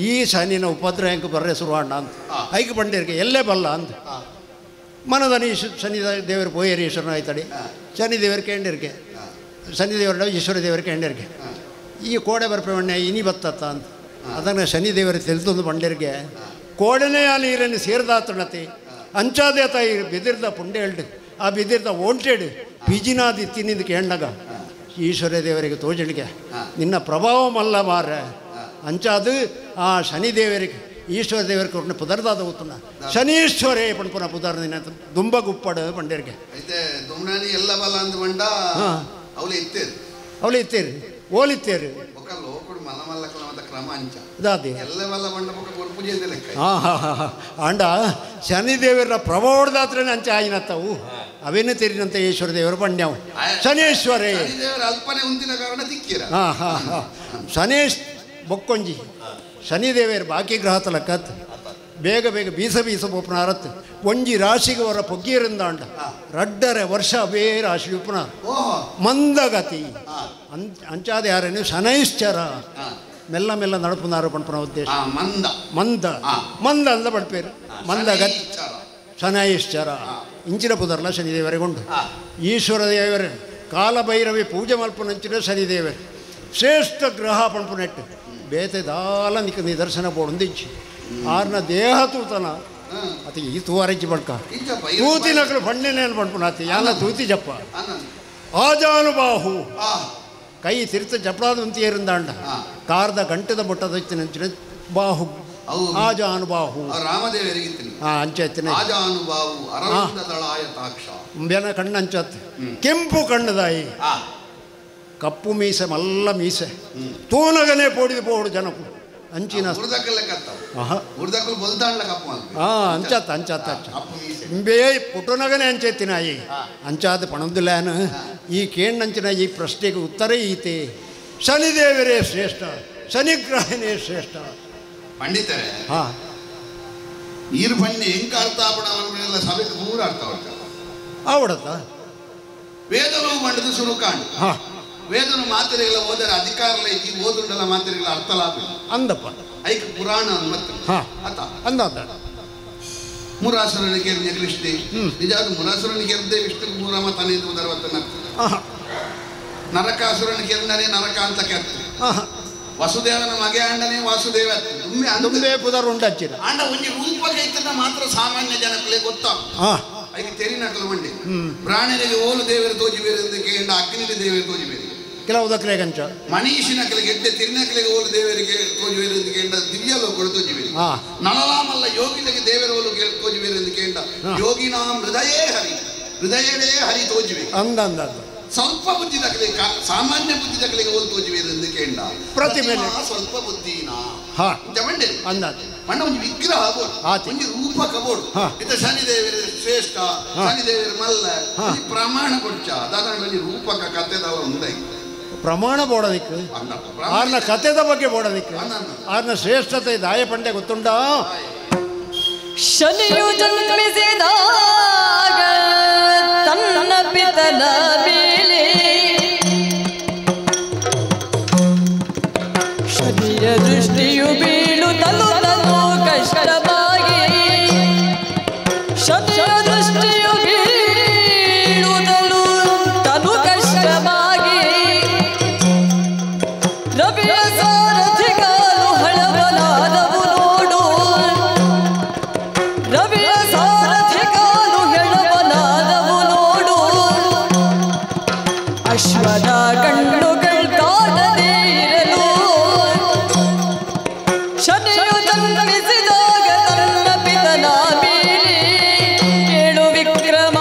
ಈ ಶನಿನ ಉಪದ್ರ ಹೆಂಗೆ ಬರ್ರೆ ಶುರುವಾಣ ಅಂತ ಐಕೆ ಬಂಡಿರ್ಗೆ ಎಲ್ಲೇ ಬಲ್ಲ ಅಂದ ಮನದನಿ ಶನಿ ದೇವರು ಪೋಯರಿ ಈಶ್ವರನ ಆಯ್ತಾಡಿ ಶನಿ ದೇವರು ಕೇಂಡಿರ್ಕೆ ಶನಿ ದೇವರ ಈಶ್ವರ ದೇವರು ಕೇಂಡಿರ್ಕೆ ಈ ಕೋಡೆ ಬರ್ಪೆ ಇನಿ ಬತ್ತತ್ತ ಅಂತ ಅದನ್ನು ಶನಿ ದೇವರು ತಿಳಿದೊಂದು ಬಂಡಿರ್ಗೆ ಕೋಡನೆ ಆ ನೀರನ್ನು ಸೇರಿದಾತಣತಿ ಅಂಚಾದೆ ತಾಯಿ ಬೆದಿರ್ದ ಪುಂಡೆ ಹೇಳ್ಡು ಆ ಬೆದಿರ್ದ ಓಂಟೆಡು ಪಿಜಿನಾದಿ ತಿನ್ನಿಂದ ಕೇಂಡಾಗ ಈಶ್ವರ ದೇವರಿಗೆ ತೋಜಣಿಗೆ ನಿನ್ನ ಪ್ರಭಾವ ಮಲ್ಲ ಮಾರ ಅಂಚಾದು ಆ ಶನಿ ದೇವರಿಗೆ ಈಶ್ವರ ದೇವರಿಗೆ ಕೊಟ್ಟು ಪುದರ್ದಾದ ಹೋಗ್ತಾನ ಶನೀಶ್ವರೇ ಪುನಃ ಪುದರ್ ನಿನ್ನ ದುಂಬ ಗುಪ್ಪಡು ಬಂಡಿರ್ಗೆ అయితే దుమ్నాని ఎల్ల బల అందుబండ అవులు ఇత్తేరు ಅವಳು ಇತ್ತೇರಿ ಓಲಿತ್ತೇರಿ ఒక లోకుడు మల్లమల్లకల మత క్రమ అంచ ಅದಾದಿ ఎల్ల వల్ల బండ ఒక కొడుపు చేంది లెక్క ಅಂಡ ಶನಿದೇವರ ಪ್ರಭಾವದಾತ್ರನೇ ಅಂಚೆ ಆಗಿನತ್ತವು ಅವೇನೇ ತೆರಿನಂತ ಈಶ್ವರ ದೇವರ ಪಣ್ಯವು ಶನೇಶ್ವರೇ శనిదేవర అల్పనే ఉందిన కారణ తిక్కిర ಶನೇಶ್ ಬೊಕ್ಕೊಂಜಿ ಶನಿದೇವರು ಬಾಕಿ ಗ್ರಹತ ಲೆಕ್ಕತ್ ಬೇಗ ಬೇಗ ಬೀಸ ಪೋಪನಾರತ್ ಒಂಜಿ ರಾಶಿಗೆ ಅವರ ಪೊಗ್ಗಿರಿಂದಾಂಡ ರಡ್ಡರೆ ವರ್ಷ ಅವೇ ರಾಶಿ ಉಪನ ಮಂದಗತಿ ಅಂಚಾದ ಯಾರೇನು ಶನೈಶ್ಚರ ಮೆಲ್ಲ ಮೆಲ್ಲ ನಡಪುನಾರು ಪಂಪನ ಉದ್ದೇಶ ಮಂದ ಅಂದ ಪಡ್ಪೇರು ಮಂದಗತಿ ಶನೈಶ್ಚರ ಇಂಚಿನ ಪುದರ್ಲ ಶನಿದೇವರಿಗೊಂಡು ಈಶ್ವರ ದೇವರೇ ಕಾಲಭೈರವಿ ಪೂಜೆ ಮಲ್ಪನಂಚಿನ ಶನಿದೇವರು ಶ್ರೇಷ್ಠ ಗ್ರಹ ಪಂಪನೆಟ್ಟು ಬೇತೆ ದಾಲ ನಿಕ್ಕ ನಿದರ್ಶನ ಬೋಡೊಂದಿಚ್ಚಿ ಆರ್ನ ದೇಹ ತೂತನ ಅತಿ ಈ ತೂವರಜ್ಜಿ ಬಡ್ಕ ತೂತಿ ನಕಲು ಪಣ್ಣೆನೇನು ಪಂಪನಾತಿ ಯಾನ ತೂತಿ ಜಪ್ಪ ಆಜಾನುಬಾಹು ಕೈ ತಿರ್ತ ಜಪಡಾದ ಉಂತಿಯರಿಂದಾಂಡ ಕಾರ್ದ ಗಂಟದ ಬೊಟ್ಟದ ನಂಚಿನ ಬಾಹು ಆಜಾನುಬಾಹು ರಾಮದೇವರಿಗಿಂತೀನಿ ಅಂಚೆತ್ತಿನ ಆಜಾನುಬಾಹು ಅರವಿಂದದಳಾಯತಾಕ್ಷ ಬೆನ ಕಣ್ಣಂಚತ್ ಕೆಂಪು ಕಣ್ಣದಾಯಿ ಕಪ್ಪು ಮೀಸೆ ಮಲ್ಲ ಮೀಸೆ ತೂನಗನೆ ಪೋಡಿದು ಪೋಡು ಜನಪು ಅಂಚಿನ ಅಂಚತ್ತ ಬೇ ಪುಟನಗನೆ ಅಂಚೆತ್ತಿನಾಯಿ ಅಂಚಾದ ಪಣಂದುಲ್ಯಾನು ಈ ಕೇಣ್ಣಂಚಿನ ಈ ಪ್ರಶ್ನೆಗೆ ಉತ್ತರ ಈತೆ ಶನಿದೇವರೇ ಶ್ರೇಷ್ಠ ಶನಿಗ್ರಹನೇ ಶ್ರೇಷ್ಠ ಪಂಡಿತರೇ ಈರು ಪಂಡಿ ಹೆಂಗೆ ಅರ್ಥ ಆಗ್ಬಿಡಲ್ಲ ಸಭೆಗೆ ಮೂರು ಅರ್ಥ ಆವಡತ್ತ ವೇದನು ಮಂಡದ ಸುರುಕಾಂಡು ವೇದನು ಮಾತ್ರೆಗಳ ಓದರ ಅಧಿಕಾರಲ ಐತಿ ಓದುಂಡಲ ಮಾತ್ರೆಗಳ ಅರ್ಥ ಲಾಭ ಅಂದಪ್ಪ ಐಕ್ ಪುರಾಣ ಅನ್ವತ್ತು ಅತ ಅಂದ ಮುರಾಸುರನಿಗೆ ಕೃಷ್ಣೆ ನಿಜಾದ ಮುರಾಸುರನಿಗೆ ಎರ್ದೆ ವಿಷ್ಣು ಮೂರಮ ತನೆದು ಉದರವತ್ತ ನರಕಾಸುರನಿಗೆ ಎರ್ನೇ ನರಕ ಅಂತ ಕೆತ್ತ ವಸುದೇವನ ಮಗೆ ಅಂಡನೆ ವಾಸುದೇವ ದುಮ್ಮೆ ಪುದರ್ ಉಂಡಚ್ಚಿರ ಅಂಡ ಒಂಜಿ ರೂಪಗೈತನ ಮಾತ್ರ ಸಾಮಾನ್ಯ ಜನಕ್ಕೆ ಗೊತ್ತ ಐದು ತೆರಿನಕಲು ಮಂಡಿ ಪ್ರಾಣಿಗಳಿಗೆ ಓಲು ದೇವರು ತೋಜಿಬೇರೆಂದು ಕೇಂಡ ಅಗ್ನಿಲಿ ದೇವರು ತೋಜಿಬೇರೆ ಕೆಲವು ದಕ್ಕಲೆ ಕಂಚ ಮನೀಷಿನಕಲಿಗೆ ಎಡ್ಡೆ ತಿರಿನಕಲಿಗೆ ಓಲು ದೇವರಿಗೆ ತೋಜಿಬೇರೆಂದು ಕೇಂಡ ದಿವ್ಯ ಲೋಕಗಳು ತೋಜಿಬೇರೆ ನಲಲಾಮಲ್ಲ ಯೋಗಿನಿಗೆ ದೇವರ ಓಲು ತೋಜಿಬೇರೆಂದು ಕೇಂಡ ಯೋಗಿನಾಂ ಹೃದಯವೇ ಹರಿ ತೋಜಿವೆ ಅಂದ ಸ್ವಲ್ಪ ಬುದ್ಧಿ ತಕ್ಕಲಿಗೆ ಸಾಮಾನ್ಯ ಬುದ್ಧಿ ತಕ್ಕಲಿಗೆ ಓಲು ತೋಜಿಬೇರೆಂದು ಕೇಂಡ ಪ್ರತಿಮೆ ಸ್ವಲ್ಪ ಬುದ್ಧಿನಾ ಮಂಡೆ ಮಣ್ಣ ಒಂದು ವಿಗ್ರಹ ಬೋಡು ಒಂದು ರೂಪಕ ಬೋಡು ಇದು ಶನಿದೇವರ ಶ್ರೇಷ್ಠ ಶನಿದೇವರ ಮಲ್ಲ ಪ್ರಮಾಣ ಕೊಡ್ಚ ದಾದಾಂಡ ರೂಪಕ ಕಥೆದಲ್ಲ ಉಂದೈ ಪ್ರಮಾಣ ಬೋಡೋದಿಕ್ಕೆ ಆರ್ನ ಕಥೆದ ಬಗ್ಗೆ ಬೋಡೋದಿಕ್ಕೆ ಆರ್ನ ಶ್ರೇಷ್ಠತೆ ದಾಯ ಪಂಡೆ ಗೊತ್ತುಂಡ ಶನಿಯು ಜನ್ಮಿಸಿದಾಗ ತನ್ನ ಪಿತನ ಮೇಲೆ ಶನಿಯ ದೃಷ್ಟಿಯು ಬೀಳುತ್ತಲೂ ತನು ಕಷ್ಟವಾಗಿ ಶನಿಯ ದೃಷ್ಟಿಯು ಬೀಳುತ್ತಲೂ ತನು ಕಷ್ಟವಾಗಿ ರವಿಯ ಸಾರಥಿಗಾಲು ಹಳವನಾದವು ನೋಡು ರವಿಯ ಸಾರಥಿಗಾಲು ಹೆಳವನಾದವು ನೋಡು ಅಶ್ವದ ಕಣ್ಣುಗಳು ಕಾಣದೇ ಇರಲು ಶನಿಯು ಜನ್ಮಿಸಿದಾಗ ತನ್ನ ಪಿತನ ಮೇಲೆ ಕೇಳು ವಿಕ್ರಮ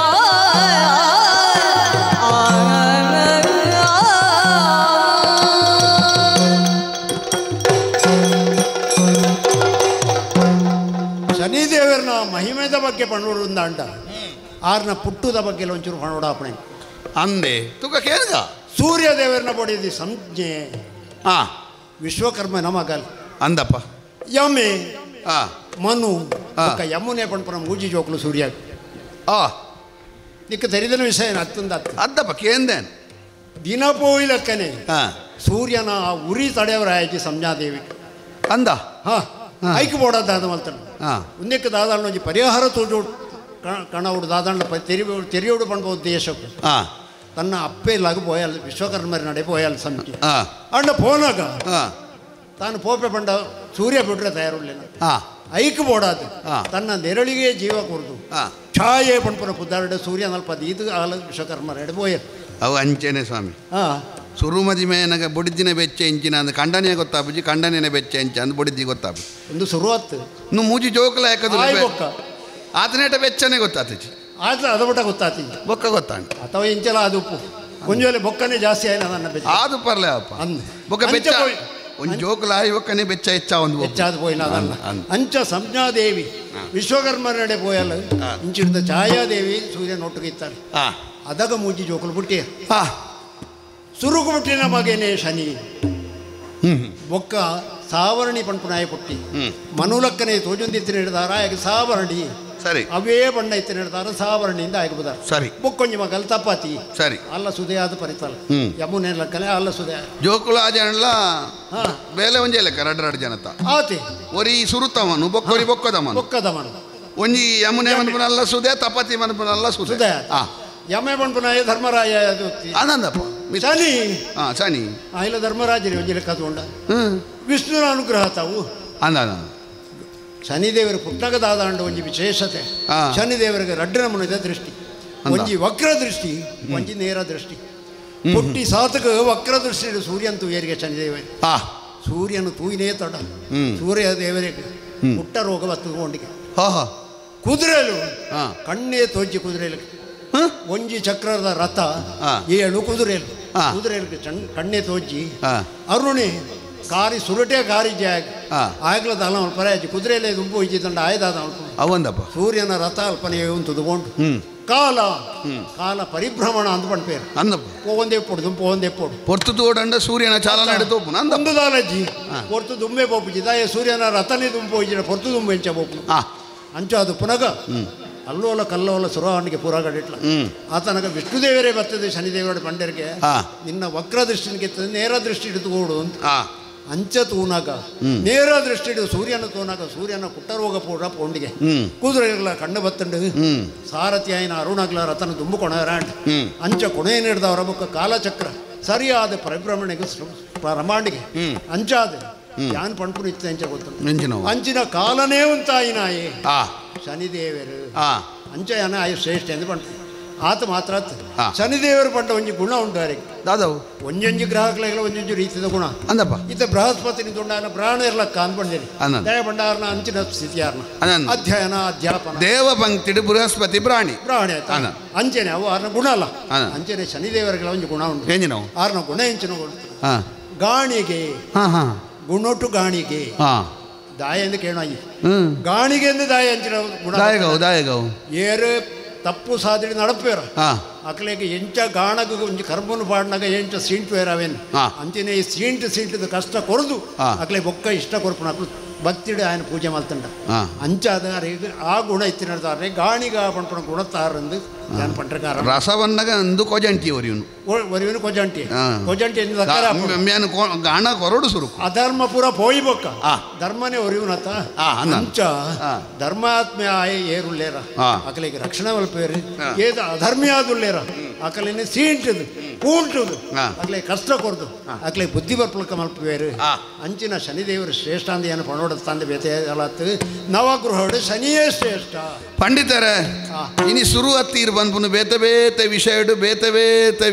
ಶನಿದೇವರನ ಮಹಿಮೆದ ಬಗ್ಗೆ ಪಣೋಡುಂದ ಅಂಟ ಆರ್ನ ಪುಟ್ಟುದ ಬಗ್ಗೆ ಒಂಚೂರು ಪಣೋಡಾಪಣೆ ಅಂದೆ ತುಕ ಕೇಳ್ದ ಸೂರ್ಯ ದೇವರನ್ನ ಪಡೆದಿ ಸಂಜ್ಞೆ ವಿಶ್ವಕರ್ಮ ನಮಗಲ್ ಅಂದಪ್ಪ ಯಮೆ ಮನು ಯಮುನೆ ಪಣಪನ ಮೂಜಿ ಜೋಕ್ಲು ಸೂರ್ಯ ನಿಕ್ಕ ತೆರಿದನ ವಿಷಯ ಅತ್ತಂದ ಅದ್ದಪ್ಪ ಕೇಂದೇನ್ ದಿನ ಪೋಯಿಲಕ್ಕನೆ ಸೂರ್ಯನ ಉರಿ ತಡೆಯವರಾಯ್ತು ಸಂಜ್ಞಾದೇವಿ ಅಂದ ಐಕ್ ಬೋಡದಾದ ಮಲ್ತಾನೆ ಒಂದಕ್ಕೆ ದಾದಾಳ ಪರಿಹಾರ ತೋಜು കണവോട് ദാതാണ്ട് തെരിയോട് പണ്ട് ഉദ്ദേശം തന്ന അപ്പയിലാകെ പോയാൽ വിശ്വകർമ്മരനടെ പോയാൽ സമിതി അവിടെ പോനാക ತಾನು ಪೋಪೆ ಪಂಡ ಸೂರ್ಯ ಬಿಟ್ರೆ ತಯಾರಿಲ್ಲ ಐಕ್ ಬೋಡಾದು ತನ್ನ ನೆರಳಿಗೆ ಜೀವ ಕೊಡ್ದು ಛಾಯೆ ಪಂಪನ ಪುದ್ದಾರಡೆ ಸೂರ್ಯ ನಲ್ಪದು ಇದು ಆಲ ವಿಶ್ವಕರ್ಮ ರೆಡೆ ಬೋಯ ಅವು ಅಂಚೆನೆ ಸ್ವಾಮಿ ಸುರುಮದಿ ಮೇನಗ ಬುಡಿದಿನ ಬೆಚ್ಚ ಇಂಚಿನ ಅಂದ ಕಂಡನೆ ಗೊತ್ತಾಪುಜಿ ಕಂಡನೆ ಬೆಚ್ಚ ಇಂಚ ಅಂದ್ ಬುಡಿದಿ ತಾಪು ಒಂದು ಶುರುವಾತ್ ಇನ್ನು ಮೂಜಿ ಜೋಕಲ ಯಾಕದು ಆತನೇಟ ಬೆಚ್ಚನೆ ಗೊತ್ತಾತಜಿ ಆದ್ರೆ ಅದು ಬಿಟ್ಟ ಗೊತ್ತಾತಿ ಬೊಕ್ಕ ಗೊತ್ತಾಂಡ ಅಥವಾ ಇಂಚಲ ಅದು ಉಪ್ಪು ಕೊಂಜೋಲೆ ಬೊಕ್ಕನೆ ಜಾಸ್ತಿ ಆಯ್ನ ನನ್ನ ಬೆಚ್ಚ ಅದು ಪರ್ಲೆ ಅಪ್ಪ ಬೊಕ್ಕ ಬೆಚ್ಚ ಒಂದು ಜೋಕಲ ಇವಕ್ಕನೆ ಬೆಚ್ಚ ಹೆಚ್ಚ ಒಂದು ಹೆಚ್ಚಾದ ಪೋಯಿನ ಅದನ್ನ ಅಂಚ ಸಂಜ್ಞಾದೇವಿ ವಿಶ್ವಕರ್ಮರಡೆ ಪೋಯಲ್ಲ ಇಂಚಿಡ್ದ ಛಾಯಾದೇವಿ ಸೂರ್ಯನ ಒಟ್ಟಿಗೆ ಇತ್ತಾರೆ ಅದಾಗ ಮೂಜಿ ಜೋಕಲು ಬಿಟ್ಟಿ ಸುರುಕು ಬಿಟ್ಟಿನ ಮಗೇನೆ ಶನಿ ಬೊಕ್ಕ ಸಾವರಣಿ ಪಂಪುನಾಯ ಪುಟ್ಟಿ ಮನುಲಕ್ಕನೆ ತೋಜೊಂದಿತ್ತಿನ ಹಿಡಿದಾರ ಆಗ ಸಾವರಣಿ ಸರಿ ಅವೇ ಬಣ್ಣ ಇತ್ತಿನ ಹಿಡಿದಾರ ಸಾವರಣಿಯಿಂದ ಆಗಿಬಿದಾರ ಸರಿ ಬೊಕ್ಕೊಂಜಿ ಮಗಲ್ ತಪ್ಪಾತಿ ಸರಿ ಅಲ್ಲ ಸುದೆ ಆದ ಪರಿತಲ್ಲ ಯಮುನೆ ಲಕ್ಕನೆ ಅಲ್ಲ ಸುದೆ ಜೋಕುಲ ಜನಲ್ಲ ಬೇಲೆ ಒಂಜೆ ಲೆಕ್ಕ ರಡ್ರಡ್ ಜನತ ಆತಿ ಒರಿ ಸುರುತಮನು ಬೊಕ್ಕೊರಿ ಬೊಕ್ಕದಮನು ಬೊಕ್ಕದಮನು ಒಂಜಿ ಯಮುನೆ ಮನ್ಪುನಲ್ಲ ಸುದೆ ತಪತಿ ಮನ್ಪುನಲ್ಲ ಸುದೆ ಯಮೆ ಪಂಪುನಾಯ ಧರ್ಮರಾಯ ಆನಂದಪ್ಪ ಶನಿ ಶನಿ ಇಲ್ಲ ಧರ್ಮರಾಜನೇ ಒಂಜಿ ಲೆಕ್ಕ ತಗೊಂಡ ವಿಷ್ಣುನ ಅನುಗ್ರಹ ತಾವು ಅಂದ ಶನಿದೇವರ ಪುಟ್ಟಕದಾದಾಂಡ ಒಂಜಿ ವಿಶೇಷತೆ ಶನಿದೇವರಿಗೆ ರಡ್ಡನ ಮುನಿದ ದೃಷ್ಟಿ ಒಂಜಿ ವಕ್ರ ದೃಷ್ಟಿ ಒಂಜಿ ನೇರ ದೃಷ್ಟಿ ಪುಟ್ಟಿ ಸಾತಕ ವಕ್ರ ದೃಷ್ಟಿ ಸೂರ್ಯನ ತೂಯರಿಗೆ ಶನಿದೇವರಿಗೆ ಸೂರ್ಯನು ತೂಯಿನೇ ತಡ ಸೂರ್ಯ ದೇವರಿಗೆ ಪುಟ್ಟ ರೋಗ ಬತ್ತುಕೊಂಡಿಗೆ ಕುದುರೆಲು ಕಣ್ಣೇ ತೋಜಿ ಕುದುರೆಲು ಒಂಜಿ ಚಕ್ರದ ರಥ 7 ಕುದುರೆಲು ಕುದುರೆಲು ಕಣ್ಣೇ ತೋಜಿ ಅರುಣಿ ಕಾರಿ ಸುರಟೆ ಕಾರಿ ಜಾಗ ಆಗ್ಲದ ಅಲ್ಲ ಪರಾಜಿ ಕುದುರೆಯಲ್ಲೇ ದುಂಬು ಇದ್ದಂಡ ಆಯ್ದಾದ ಅವಂದಪ್ಪ ಸೂರ್ಯನ ರಥ ಅಲ್ಪನೆ ತುದುಕೊಂಡು ಕಾಲ ಕಾಲ ಪರಿಭ್ರಮಣ ಅಂದ್ ಪಂಪೇರು ಅಂದಪ್ಪ ಪೋವಂದೆ ಪೊಡು ಪೋವಂದೆ ಪೊಡು ಪೊರ್ತು ತೋಡಂಡ ಸೂರ್ಯನ ಚಾಲನ ಹಿಡಿದು ಒಂದು ದಾಲಜ್ಜಿ ಪೊರ್ತು ದುಂಬೆ ಪೋಪುಜಿ ದಾಯ ಸೂರ್ಯನ ರಥನೇ ದುಂಬು ಹೋಯ್ಜಿನ ಪೊರ್ತು ದುಂಬು ಎಂಚ ಪೋಪು ಅಂಚ ಅದು ಪುನಗ ಅಲ್ಲೋಲ ಕಲ್ಲೋಲ ಸುರವನಿಗೆ ಪುರಾಗಡಿಟ್ಲ ಆತನಗ ವಿಷ್ಣುದೇವರೇ ಬರ್ತದೆ ಶನಿದೇವರ ಪಂಡರಿಗೆ ನಿನ್ನ ವಕ್ರ ದೃಷ್ಟಿಗೆ ನೇರ ದೃಷ್ಟಿ ಹಿಡಿದುಕೊಡು ಅಂತ ಅಂಚ ತೂನಾಗ ನೇರ ದೃಷ್ಟಿ ಹಿಡಿದು ಸೂರ್ಯನ ತೂನಾಗ ಸೂರ್ಯನ ಕುಟ್ಟರೋಗ ಪೂರ ಪೋಂಡಿಗೆ ಕುದುರೆಗಳ ಕಣ್ಣು ಬತ್ತಂಡು ಸಾರಥಿ ಆಯ್ನ ಅರುಣಗ್ಲ ರಥನ ದುಂಬು ಕೊಣರಾಂಡ್ ಅಂಚ ಕೊನೆಯನ್ನು ಹಿಡ್ದವರ ಬುಕ್ಕ ಕಾಲಚಕ್ರ ಸರಿಯಾದ ಪರಿಭ್ರಮಣೆಗೆ ರಮಾಂಡಿಗೆ ಅಂಚಾದ ಯಾನ್ ಪಂಪು ಇತ್ತು ಅಂಚ ಗೊತ್ತ ಅಂಚಿನ ಕಾಲನೇ ಉಂತಾಯಿನಾಯೇ ಶನಿದೇವರು ಅಂಚ ಯಾನ ಆಯು ಶ್ರೇಷ್ಠ ಎಂದು ಪಂಟು ಆತ ಮಾತ್ರ ಶನಿದೇವರು ಪಂಡ ಒಂಜಿ ಗುಣ ಉಂಟಾರೆ ದಾದವು ಒಂಜೊಂಜಿ ಗ್ರಾಹಕಲೆಲ್ಲ ಒಂಜೊಂಜು ರೀತಿಯ ಗುಣ ಅಂದಪ್ಪ ಇತ್ತ ಬೃಹಸ್ಪತಿ ನಿಂತುಂಡಾನ ಪ್ರಾಣ ಇರ್ಲಕ್ಕ ಅಂದ್ಕೊಂಡಿರಿ ದಯ ಬಂಡಾರನ ಅಂಚಿನ ಸ್ಥಿತಿಯಾರ್ನ ಅಧ್ಯಯನ ಅಧ್ಯಾಪನ ದೇವ ಪಂಕ್ತಿಡು ಬೃಹಸ್ಪತಿ ಪ್ರಾಣಿ ಪ್ರಾಣಿ ಆಯ್ತಾ ಅಂಚನೆ ಅವು ಆರ್ನ ಗುಣ ಅಲ್ಲ ಅಂಚನೆ ಶನಿದೇವರಿಗೆಲ್ಲ ಒಂದು ಗುಣ ಉಂಟು ಆರ್ನ ಗುಣ ಹೆಂಚಿನ ಗಾಣಿಗೆ ಗುಣೊಟ್ಟು ಗಾಣಿಗೆ ದಾಯ ಎಂದು ಕೇಳಾಯಿ ಗಾಣಿಗೆ ಎಂದು ದಾಯ ಅಂಚಿನ ಗುಣ ಏರು ತಪ್ಪು ಸಾಧನೆ ನಡಪೇರ ಅಕ್ಲೆಗೆ ಎಂಚ ಗಾಣಗ ಒಂಜಿ ಕರ್ಮನು ಪಾಡ್ನಾಗ ಎಂಚ ಸೀಂಟು ಏರಾವೇನು ಅಂಚಿನ ಈ ಸೀಂಟು ಕಷ್ಟ ಕೊರದು ಅಕ್ಲೆ ಬೊಕ್ಕ ಇಷ್ಟ ಕೊರಪು ನಕ್ಲು ಭಕ್ತಿಡೆ ఆయన ಪೂಜೆ ಮಾಡ್ತಂಡ ಅಂಚಾದ ಆ ಗುಣ ಇತ್ತಿನದಾರೆ ಗಾಣಿಗ ಪಂಪಣ ಗುಣತಾರಂದು ನಾನು ಪಂಟ್ರಕಾರ ರಸವನ್ನಗ ಅಂದು ಕೊಜಂಟಿ ಒರಿವನು ಕೊಜಂಟಿ ಮೇನು ಗಾಣ ಕೊರಡು ಸುರು ಅಧರ್ಮ ಪೂರ ಪೋಯಿ ಬೊಕ್ಕ ಧರ್ಮನೇ ಒರಿವನತ ಅಂಚ ಧರ್ಮಾತ್ಮೆ ಆಯ ಏರುಳ್ಳೇರ ಅಕಲಿಗೆ ರಕ್ಷಣೆ ಮಲ್ಪೇರು ಏದ ಅಧರ್ಮಿಯಾದುಳ್ಳೇರ ಅಕಲಿನ ಸೀಂಟದು ಪೂಂಟದು ಅಕ್ಲೆ ಕಷ್ಟ ಕೊರದು ಅಕ್ಲೆ ಬುದ್ಧಿ ಬರ್ಪಲ್ಕ ಮಲ್ಪೇರು ಅಂಚಿನ ಶನಿದೇವರು ಶ್ರೇಷ್ಠ ಅಂದ ಏನು ಪಣೋಡ ತಂದೆ ಬೇತೆ ಅಲತ್ತು ನವಗೃಹಡು ಶನಿಯೇ ಶ್ರೇಷ್ಠ ಪಂಡಿತರೇ ಇನಿ ಶುರು ಹತ್ತೀರು ಬಂದ್ಪುನು ಬೇತೆ ಬೇತೆ ವಿಷಯಡು ಬೇತೆ ಬೇತೆ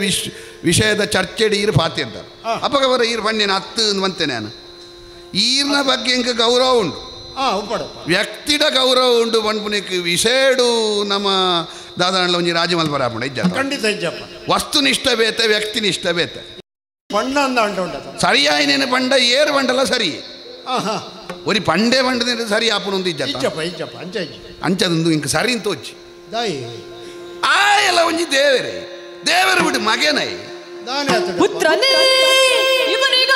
ವಿಷಯದ ಚರ್ಚೆಡು ಈರು ಪಾತಿ ಅಂತಾರೆ ಅಪ್ಪಗವರ ಈರು ಪಂಡಿನ ಹತ್ತು ಬಂತೆ ನಾನು ಈರ್ನ ಬಗ್ಗೆ ಇಂಕ ಗೌರವ ಉಂಟು ವ್ಯಕ್ತಿಡ ಗೌರವ ಉಂಟು ಬಂದ್ಪುನಿಕ್ ವಿಷಯಡು ನಮ್ಮ ದಾದಾಂಡ್ಲ ಒಂಜಿ ರಾಜಮಲ್ಪರಾಪುಂಡ ಇಜ್ಜ ಖಂಡಿತ ಇಜ್ಜಪ್ಪ ವಸ್ತುನಿಷ್ಠ ಬೇತೆ ವ್ಯಕ್ತಿನಿಷ್ಠ ಬೇತೆ ಪಂಡ ಅಂದ ಅಂಟ ಸರಿಯಾಯಿನೇನು ಪಂಡ ಏರು ಪಂಡಲ್ಲ ಸರಿ ഒരു പണ്ടേ പണ്ട് സരി ആപ്പണൊന്നും ಅಂಚದೊಂದು ಇಂಕ ಸರಿ ಅಂತ వచ్చి ಆ ಎಲ್ಲ ಒಂಜಿ ದೇವರೇ ದೇವರ ಬಿಟ್ಟು ಮಗೇನೈ ಪುತ್ರನೇ ಇವನಿಗ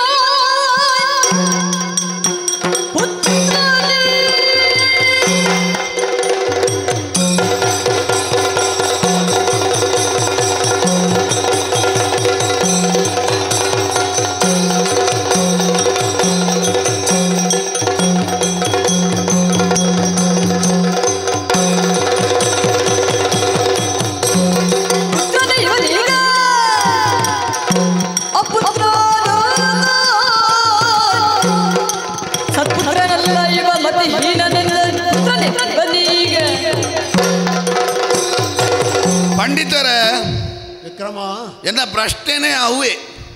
ವಿಕ್ರಮ ಎನ್ನ ಪ್ರಶ್ನೆನೇ ಅವೇ.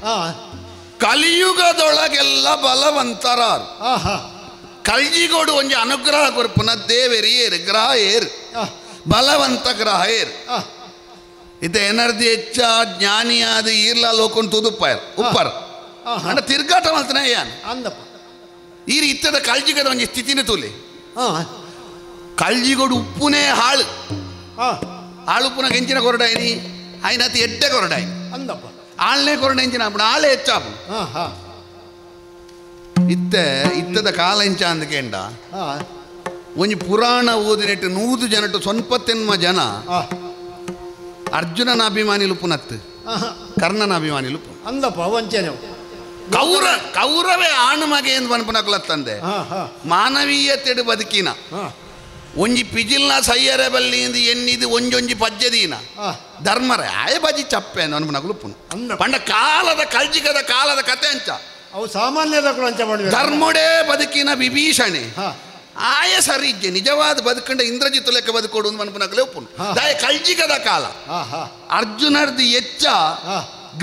ಆ ಕಲಿಯುಗದೊಳಗೆಲ್ಲ ಬಲವಂತರಾರು. ಆಹಾ ಕಲ್ಜಿಗೋಡು ಒಂಜಿ ಅನುಗ್ರಹ ಕೊರ್ಪುನ ದೇವೆರಿಯೇರು ಗ್ರಹ ಏರು ಬಲವಂತ ಗ್ರಹ ಏರು ಇತ್ತೆ ಎನರ್ಜಿ ಹೆಚ್ಚ ಜ್ಞಾನಿಯಾದ ಈರ್ಲ ಲೋಕೊಂಡು ತುದುಪ್ಪಾಯರು ಉಪ್ಪರ್ ಅಂಡ ತಿರ್ಗಾಟ ಮಲ್ತನ ಏನ್ ಅಂದಪ್ಪ ಈರಿ ಇತ್ತದ ಕಲ್ಜಿಗದ ಒಂಜಿ ಸ್ಥಿತಿನ ತೂಲಿ ಕಲ್ಜಿಗೋಡು ಉಪ್ಪುನೇ ಹಾಳು ಆಳುಪ್ಪುನ ಕೆಂಚಿನ ಕೊರಡಾಯಿನಿ ಆಯ್ನತಿ ಎಡ್ಡೆ ಕೊರಡಾಯಿ ಅಂದಪ್ಪ ಆಳ್ನೇ ಕೊರಡ ಎಂಚಿನ ಅಪ್ಪಣ ಆಳೆ ಹೆಚ್ಚಾಪು ಇತ್ತದ ಕಾಲ ಎಂಚ ಅಂದಕೇಂಡ ಒಂಜಿ ಪುರಾಣ ಓದಿನೆಟ್ಟು 100 ಜನಟ್ಟು ಸೊನ್ಪತ್ತೆನ್ಮ ಜನ ಅರ್ಜುನನ ಅಭಿಮಾನಿಲು ಪುನತ್ ಕರ್ಣನ ಅಭಿಮಾನಿಲು ಅಂದಪ್ಪ ವಂಚನೆ ಕೌರವೇ ಆಣು ಮಗೆ ಎಂದು ಪನ್ಪನಕ್ಲತ್ತಂದೆ ಮಾನವೀಯತೆಡು ಬದುಕಿನ ಒಂಜಿ ಪಿಜಿಲ್ನ ಸಯ್ಯರೆ ಬಲ್ಲಿಂದ ಎನ್ನಿದು ಒಂಜೊಂಜಿ ಪಜ್ಜದೀನ ಧರ್ಮರೇ ಆಯ ಬಜಿ ಚಪ್ಪೆ ಎಂದು ಅನ್ಪನಕ್ಲು ಪಂಡ ಕಾಲದ ಕಲ್ಜಿಗದ ಕಾಲದ ಕತೆ ಅಂಚ ಅವು ಸಾಮಾನ್ಯದ ಧರ್ಮೊಡೇ ಬದುಕಿನ ವಿಭೀಷಣೆ ಆಯ ಸರಿ ಇಜ್ಜೆ ನಿಜವಾದ ಬದುಕಂಡ ಇಂದ್ರಜಿತ್ತು ಲೆಕ್ಕ ಬದುಕೋಡು ಮನ್ಪನಕಲೇ ಒಪ್ಪುನು ದಾಯ ಕಲ್ಜಿಗದ ಕಾಲ ಅರ್ಜುನರ್ದು ಎಚ್ಚ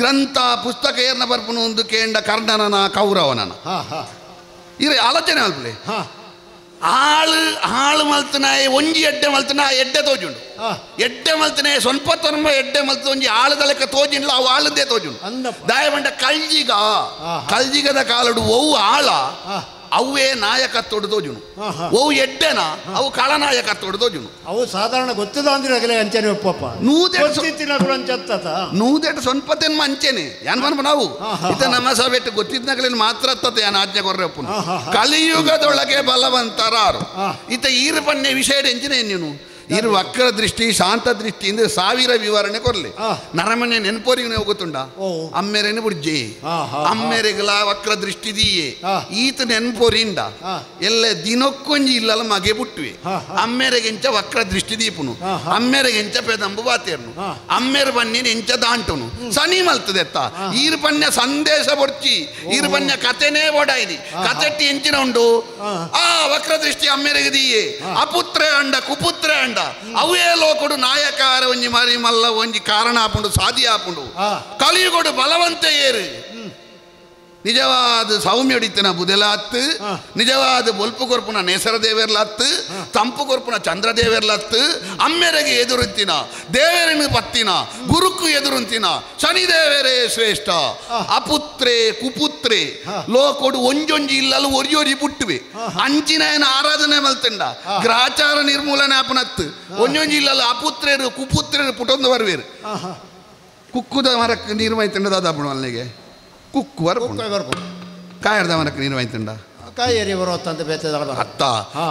ಗ್ರಂಥ ಪುಸ್ತಕ ಏರ್ನ ಬರ್ಪುನು ಒಂದು ಕೇಂಡ ಕರ್ಣನನ ಕೌರವನನ ಇರೆ ಆಲೋಚನೆ ಅಲ್ಪಲೆ ಹಾಳು ಮಲ್ತನಾಯ ಒಂಜಿ ಎಡ್ಡೆ ಮಲ್ತನ ಎಡ್ಡೆ ತೋಜುಂಡು ಎಡ್ಡೆ ಮಲ್ತನಾಯ ಸೊನ್ಪತ್ತೊನ್ಮ ಎಡ್ಡೆ ಮಲ್ತ ಒಂಜಿ ಆಳದ ಲೆಕ್ಕ ತೋಜಿಂಡ್ಲ ಅವು ಆಳದ್ದೇ ತೋಜುಂಡು ದಾಯ ಬಂಡ ಕಲ್ಜಿಗದ ಕಾಲಡು ಒವು ಆಳ ಅವೇ ನಾಯಕತ್ತೋಡು ತೋಜುನು ಅವು ಎಡ್ಡೆನ ಅವು ಕಳನಾಯಕತ್ತೋಡು ತೋಜುನು ಅವು ಸಾಧಾರಣ ಗೊತ್ತದ ಅಂದ್ರೆ ಅಂಚನೆ ಒಪ್ಪಪ್ಪ ನೂದೆಟ್ಟು ಸೊನ್ಪತ್ತೇನು ಅಂಚೆನೆ ಯಾನ್ ಬನ್ಪ ನಾವು ಇತ ನಮ್ಮ ಸಭೆಟ್ಟು ಗೊತ್ತಿದ್ನಾಗಲೇನು ಮಾತ್ರ ಅತ್ತತೆ ಯಾನ್ ಆಜ್ಞೆ ಕೊರ್ರೆ ಒಪ್ಪುನು ಕಲಿಯುಗದೊಳಗೆ ಬಲವಂತರಾರು ಇತ ಈರು ಪನ್ನೆ ವಿಷಯ ಎಂಚಿನ ನೀನು ಇರು ವಕ್ರ ದೃಷ್ಟಿ ಶಾಂತ ದೃಷ್ಟಿಯಿಂದ 1000 ವಿವರಣೆ ಕೊರ್ಲಿ ನರಮನೆ ನೆನ್ಪೋರಿಗೆ ನೀವು ಗೊತ್ತುಂಡ ಅಮ್ಮೆರೇನು ಬುಡ್ಜಿ ಅಮ್ಮೆರೆಗಲ ವಕ್ರ ದೃಷ್ಟಿ ದೀಯೆ ಈತ ನೆನ್ಪೋರಿಂದ ಎಲ್ಲ ದಿನಕ್ಕೊಂಜಿ ಇಲ್ಲಲ್ಲ ಮಗೆ ಬುಟ್ವಿ ಅಮ್ಮೆರೆಗೆಂಚ ವಕ್ರ ದೃಷ್ಟಿ ದೀಪುನು ಅಮ್ಮೆರೆಗೆಂಚ ಪೆದಂಬು ಬಾತೇರ್ನು ಅಮ್ಮೆರ ಬನ್ನಿ ಎಂಚ ದಾಂಟುನು ಸನಿ ಮಲ್ತದೆತ್ತ ಈರು ಪನ್ಯ ಸಂದೇಶ ಬೊಡ್ಚಿ ಈರು ಪನ್ಯ ಕತೆನೇ ಓಡಾಯಿನಿ ಕತೆಟ್ಟಿ ಎಂಚಿನ ಉಂಡು ಆ ವಕ್ರ ದೃಷ್ಟಿ ಅಮ್ಮೆರೆಗೆ ದೀಯೆ ಅಪುತ್ರೆ ಅಂಡ ಕುಪುತ್ರೆ ಅಂಡ ಅವೇ ಲೋಕಡು ನಾಯಕಾರ ಒಂಜಿ ಮರಿ ಮಲ್ಲ ಒಂಜಿ ಕಾರಣ ಆಪುಂಡು ಸಾಧಿ ಆಪುಂಡು ಕಲಿಯುಗೋಡು ಬಲವಂತ ಏರು ನಿಜವಾದ ಸೌಮ್ಯ ಹೊಡಿತನ ಬುದೆಲಾತ್ತು ನಿಜವಾದ ಬೊಲ್ಪು ಕೊರ್ಪುನ ನೇಸರ ದೇವೇರ್ಲತ್ತು ತಂಪು ಕೊರ್ಪುನ ಚಂದ್ರ ದೇವೇರ್ಲತ್ತು ಅಮ್ಮೆರೆಗೆ ಎದುರುಂತಿನ ದೇವೇರಿನ ಪತ್ತಿನ ಗುರುಕು ಎದುರುಂತಿನ ಶನಿ ದೇವೇರೇ ಶ್ರೇಷ್ಠ ಅಪುತ್ರೆ ಕುಪುತ್ರೆ ಲೋಕೊಡು ಒಂಜೊಂಜಿ ಇಲ್ಲಲು ಒರಿಯೊರಿ ಬುಟ್ಟುವೆ ಅಂಚಿನ ಆರಾಧನೆ ಮಲ್ತಂಡ ಗ್ರಹಚಾರ ನಿರ್ಮೂಲನೆ ಆಪನತ್ತು ಒಂಜೊಂಜಿ ಇಲ್ಲಲು ಅಪುತ್ರೇರು ಕುಪುತ್ರೇರು ಪುಟೊಂದು ಬರುವೇರು ಕುಕ್ಕುದ ಮರಕ್ಕೆ ನೀರು ಮೈತಂಡ ದಾದಾಪುಣ ಅಲ್ಲಿಗೆ ಕುಕ್ಕುವರ್ ಕಾಯರ್ದ ಮನಕ್ಕೆ ನೀರು ವಾಯ್ತಂಡ ಕಾಯರಿ ಬರುತ್ತಂತ ಬೇತದ ಅತ್ತ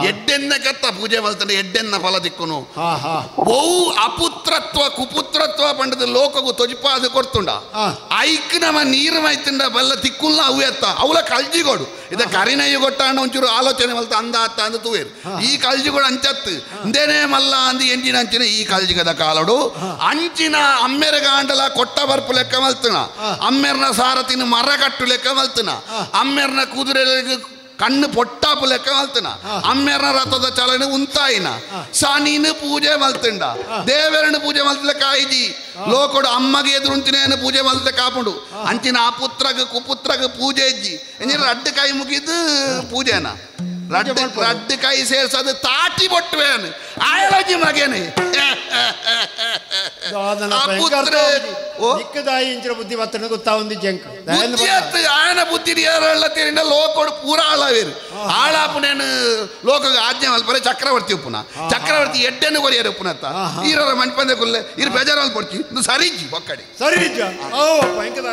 ಎಡ್ಡೆನ್ನ ಕತ್ತ ಪೂಜೆ ಮಲ್ತಂಡ ಎಡ್ಡೆನ್ನ ಫಲ ದಿಕ್ಕುನು ಬಹು ಅಪುತ್ರತ್ವ ಕುಪುತ್ರತ್ವ ಪಂಡದ ಲೋಕಗೂ ತೊಜಿಪಾದ ಕೊಡ್ತುಂಡ ಐಕ್ ನಮ್ಮ ನೀರು ಮೈತಂಡ ಬಲ್ಲ ತಿಕ್ಕುಲ್ಲ ಅವು ಎತ್ತ ಅವಳ ಕಲ್ಜಿಗೋಡು ಇದ ಕರಿನಯ್ಯ ಗೊಟ್ಟಾಂಡ ಒಂಚೂರು ಆಲೋಚನೆ ಮಲ್ತ ಅಂದ ಅತ್ತ ಅಂದ ತೂವೇರು ಈ ಕಲ್ಜಿಗೋಡು ಅಂಚತ್ತು ಇಂದೇನೇ ಮಲ್ಲ ಅಂದು ಎಂಜಿನ ಅಂಚಿನ ಈ ಕಲ್ಜಿಗದ ಕಾಲಡು ಅಂಚಿನ ಅಮ್ಮೆರಗಾಂಡಲ ಕೊಟ್ಟ ಬರ್ಪು ಲೆಕ್ಕ ಮಲ್ತನ ಅಮ್ಮೆರ್ನ ಸಾರತಿನ ಮರ ಕಟ್ಟು ಲೆಕ್ಕ ಮಲ್ತನ ಅಮ್ಮೆರ್ನ ಕುದುರೆ ಕಣ್ಣು ಪೊಟ್ಟಾಪು ಲೆಕ್ಕ ಮಲ್ತನ ಅಮ್ಮೆರ್ನ ರಥದ ಚಲನೆ ಉಂತಾಯಿನ ಶನಿನ ಪೂಜೆ ಮಲ್ತಂಡ ದೇವರನ್ನು ಪೂಜೆ ಮಲ್ತಲೆ ಕಾಯಿಜಿ ಲೋಕಡು ಅಮ್ಮಗೆ ಎದುರುಂತಿನೇನು ಪೂಜೆ ಮಲ್ತೆ ಕಾಪುಂಡು ಅಂಚಿನ ಆ ಪುತ್ರಗ ಕುಪುತ್ರಗ ಪೂಜೆ ಇಜ್ಜಿ ಎಂಜಿನ ಅಡ್ಡ ಕೈ ಮುಗಿದು ಪೂಜೆನ ರಡ್ಡು ಕೈ ಸೇರ್ಸದು ತಾಟಿ ಬೊಟ್ಟುವೇನು ಆಯಲಜಿ ಮಗೇನೆ ಬುದ್ಧಿವತ್ತನ ಗೊತ್ತಾ ಒಂದು ಜಂಕ್ ಆಯನ ಬುದ್ಧಿ ಲೋಕೋಡು ಪೂರ ಆಳವೇರು ಆಳಾಪುನೇನು ಲೋಕ ಆಜ್ಞೆ ಮಲ್ಪರೆ ಚಕ್ರವರ್ತಿ ಉಪ್ಪುನ ಚಕ್ರವರ್ತಿ ಎಡ್ಡೆನ್ನು ಕೊರಿಯರು ಉಪ್ಪುನತ್ತ ಈರರ ಮಂಟಪಂದೆ ಕುಲ್ಲೆ ಇರು ಬೇಜಾರಲ್ಲಿ ಪಡ್ಚಿ ಸರಿಜ್ಜಿ ಒಕ್ಕಡಿ ಸರಿ ಓ ಭಯಂಕರ